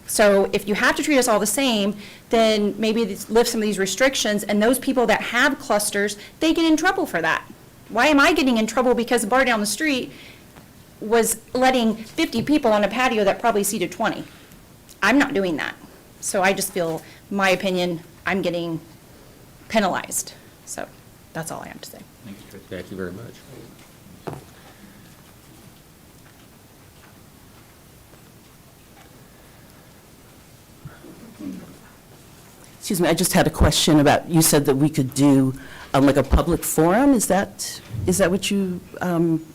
So if you have to treat us all the same, then maybe lift some of these restrictions, and those people that have clusters, they get in trouble for that. Why am I getting in trouble because the bar down the street was letting 50 people on a patio that probably seated 20? I'm not doing that. So I just feel, my opinion, I'm getting penalized. So that's all I have to say. Thank you very much. Excuse me, I just had a question about, you said that we could do like a public forum. Is that what you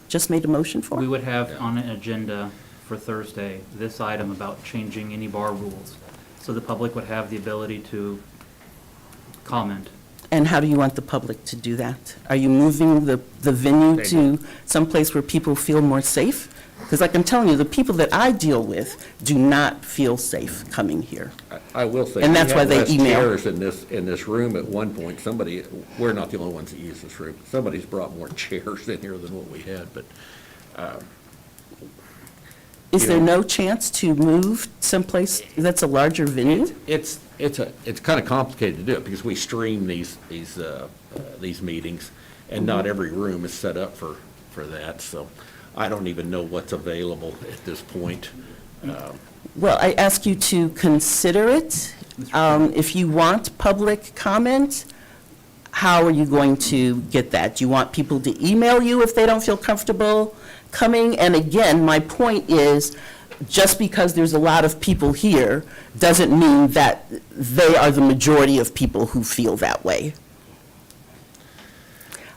just made a motion for? We would have on an agenda for Thursday, this item about changing any bar rules, so the public would have the ability to comment. And how do you want the public to do that? Are you moving the venue to someplace where people feel more safe? Because like I'm telling you, the people that I deal with do not feel safe coming here. I will say. And that's we why had they less email. chairs in this room at one point. We're not the only ones that use this room. Somebody's brought more chairs in here than what we had, but, Is there no chance to move someplace that's a larger venue? it's kind of complicated to do it because we stream these meetings, and not every room is set up for that, so I don't even know what's available at this point. Well, I ask you to consider it. If you want public comment, how are you going to get that? Do you want people to email you if they don't feel comfortable coming? And again, my point is, just because there's a lot of people here doesn't mean that they are the majority of people who feel that way.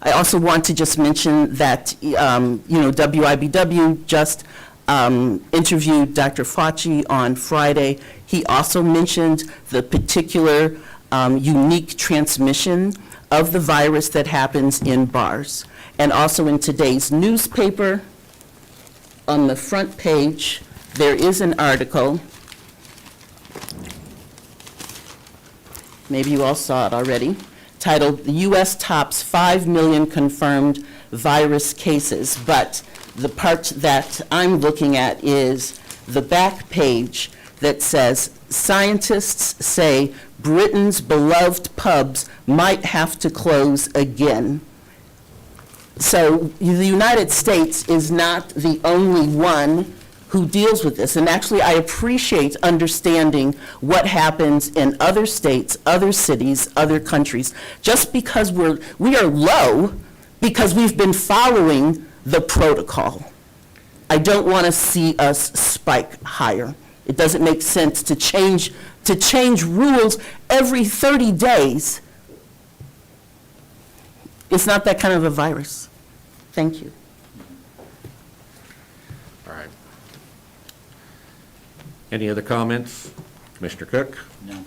I also want to just mention that, WIBW just interviewed Dr. Fauci on Friday. He also mentioned the particular unique transmission of the virus that happens in bars. And also in today's newspaper, on the front page, there is an article. Maybe you all saw it already, titled, "The U.S. Tops 5 Million Confirmed Virus Cases." But the part that I'm looking at is the back page that says, "Scientists say Britain's beloved pubs might have to close again." So the United States is not the only one who deals with this. And actually, I appreciate understanding what happens in other states, other cities, other countries. Just because we are low, because we've been following the protocol. I don't want to see us spike higher. It doesn't make sense to change rules every 30 days. It's not that kind of a virus. Thank you. All right. Any other comments? Commissioner Cook? No.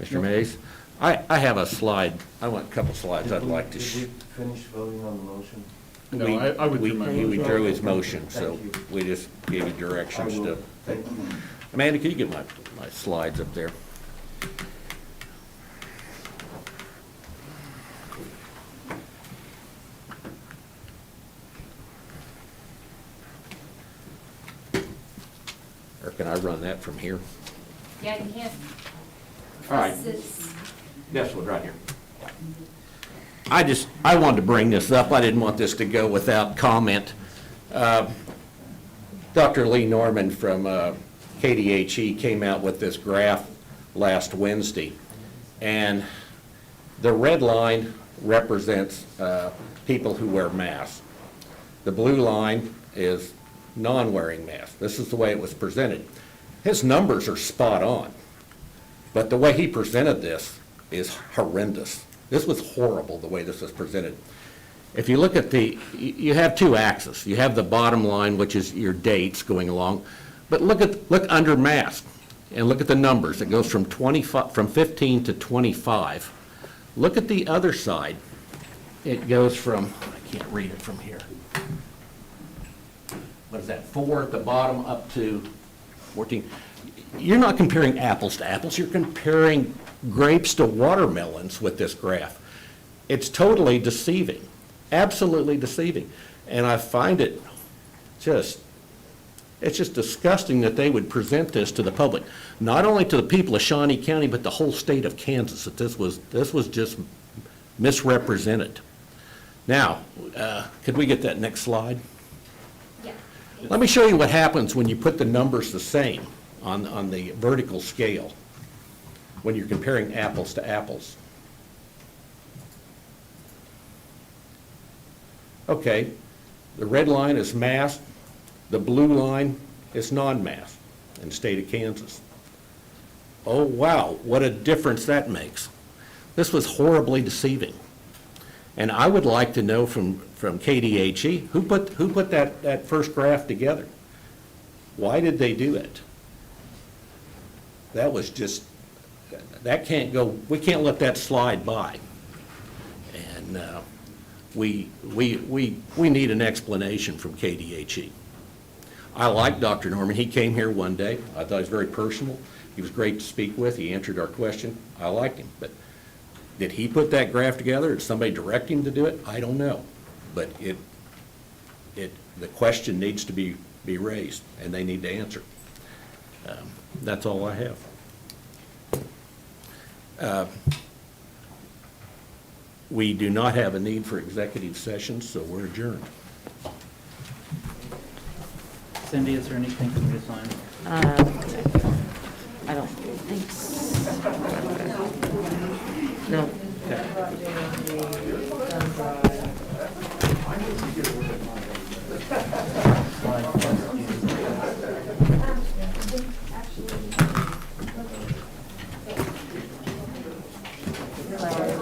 Mr. Mays? I have a slide, I want a couple slides I'd like to. Did we finish voting on the motion? We- No, I withdrew my He motion. withdrew his motion, so Thank you. we just gave you directions I will. to. Thank you. Amanda, can you get my slides up there? Or can I run that from here? Yeah, you can. All right. This one right here. I wanted to bring this up. I didn't want this to go without comment. Dr. Lee Norman from KDHE came out with this graph last Wednesday. And the red line represents people who wear masks. The blue line is non-wearing masks. This is the way it was presented. His numbers are spot on. But the way he presented this is horrendous. This was horrible, the way this was presented. If you look at you have two axes. You have the bottom line, which is your dates going along. But look under mask and look at the numbers. It goes from 15 to 25. Look at the other side. It goes from, I can't read it from here. What is that, 4 at the bottom up to 14? You're not comparing apples to apples. You're comparing grapes to watermelons with this graph. It's totally deceiving, absolutely deceiving. And I find it it's just disgusting that they would present this to the public, not only to the people of Shawnee County, but the whole state of Kansas, that this was just misrepresented. Now, could we get that next slide? Yeah. Let me show you what happens when you put the numbers the same on the vertical scale, when you're comparing apples to apples. Okay, the red line is masked, the blue line is non-masked in the state of Kansas. Oh, wow, what a difference that makes. This was horribly deceiving. And I would like to know from KDHE, who put that first graph together? Why did they do it? That was just, that can't go, we can't let that slide by. And we need an explanation from KDHE. I like Dr. Norman. He came here one day. I thought he was very personal. He was great to speak with. He answered our question. I liked him. But did he put that graph together? Did somebody direct him to do it? I don't know. But the question needs to be raised, and they need to answer. That's all I have. We do not have a need for executive sessions, so we're adjourned. Cindy, is there anything for me to sign? I don't think so. No. Okay.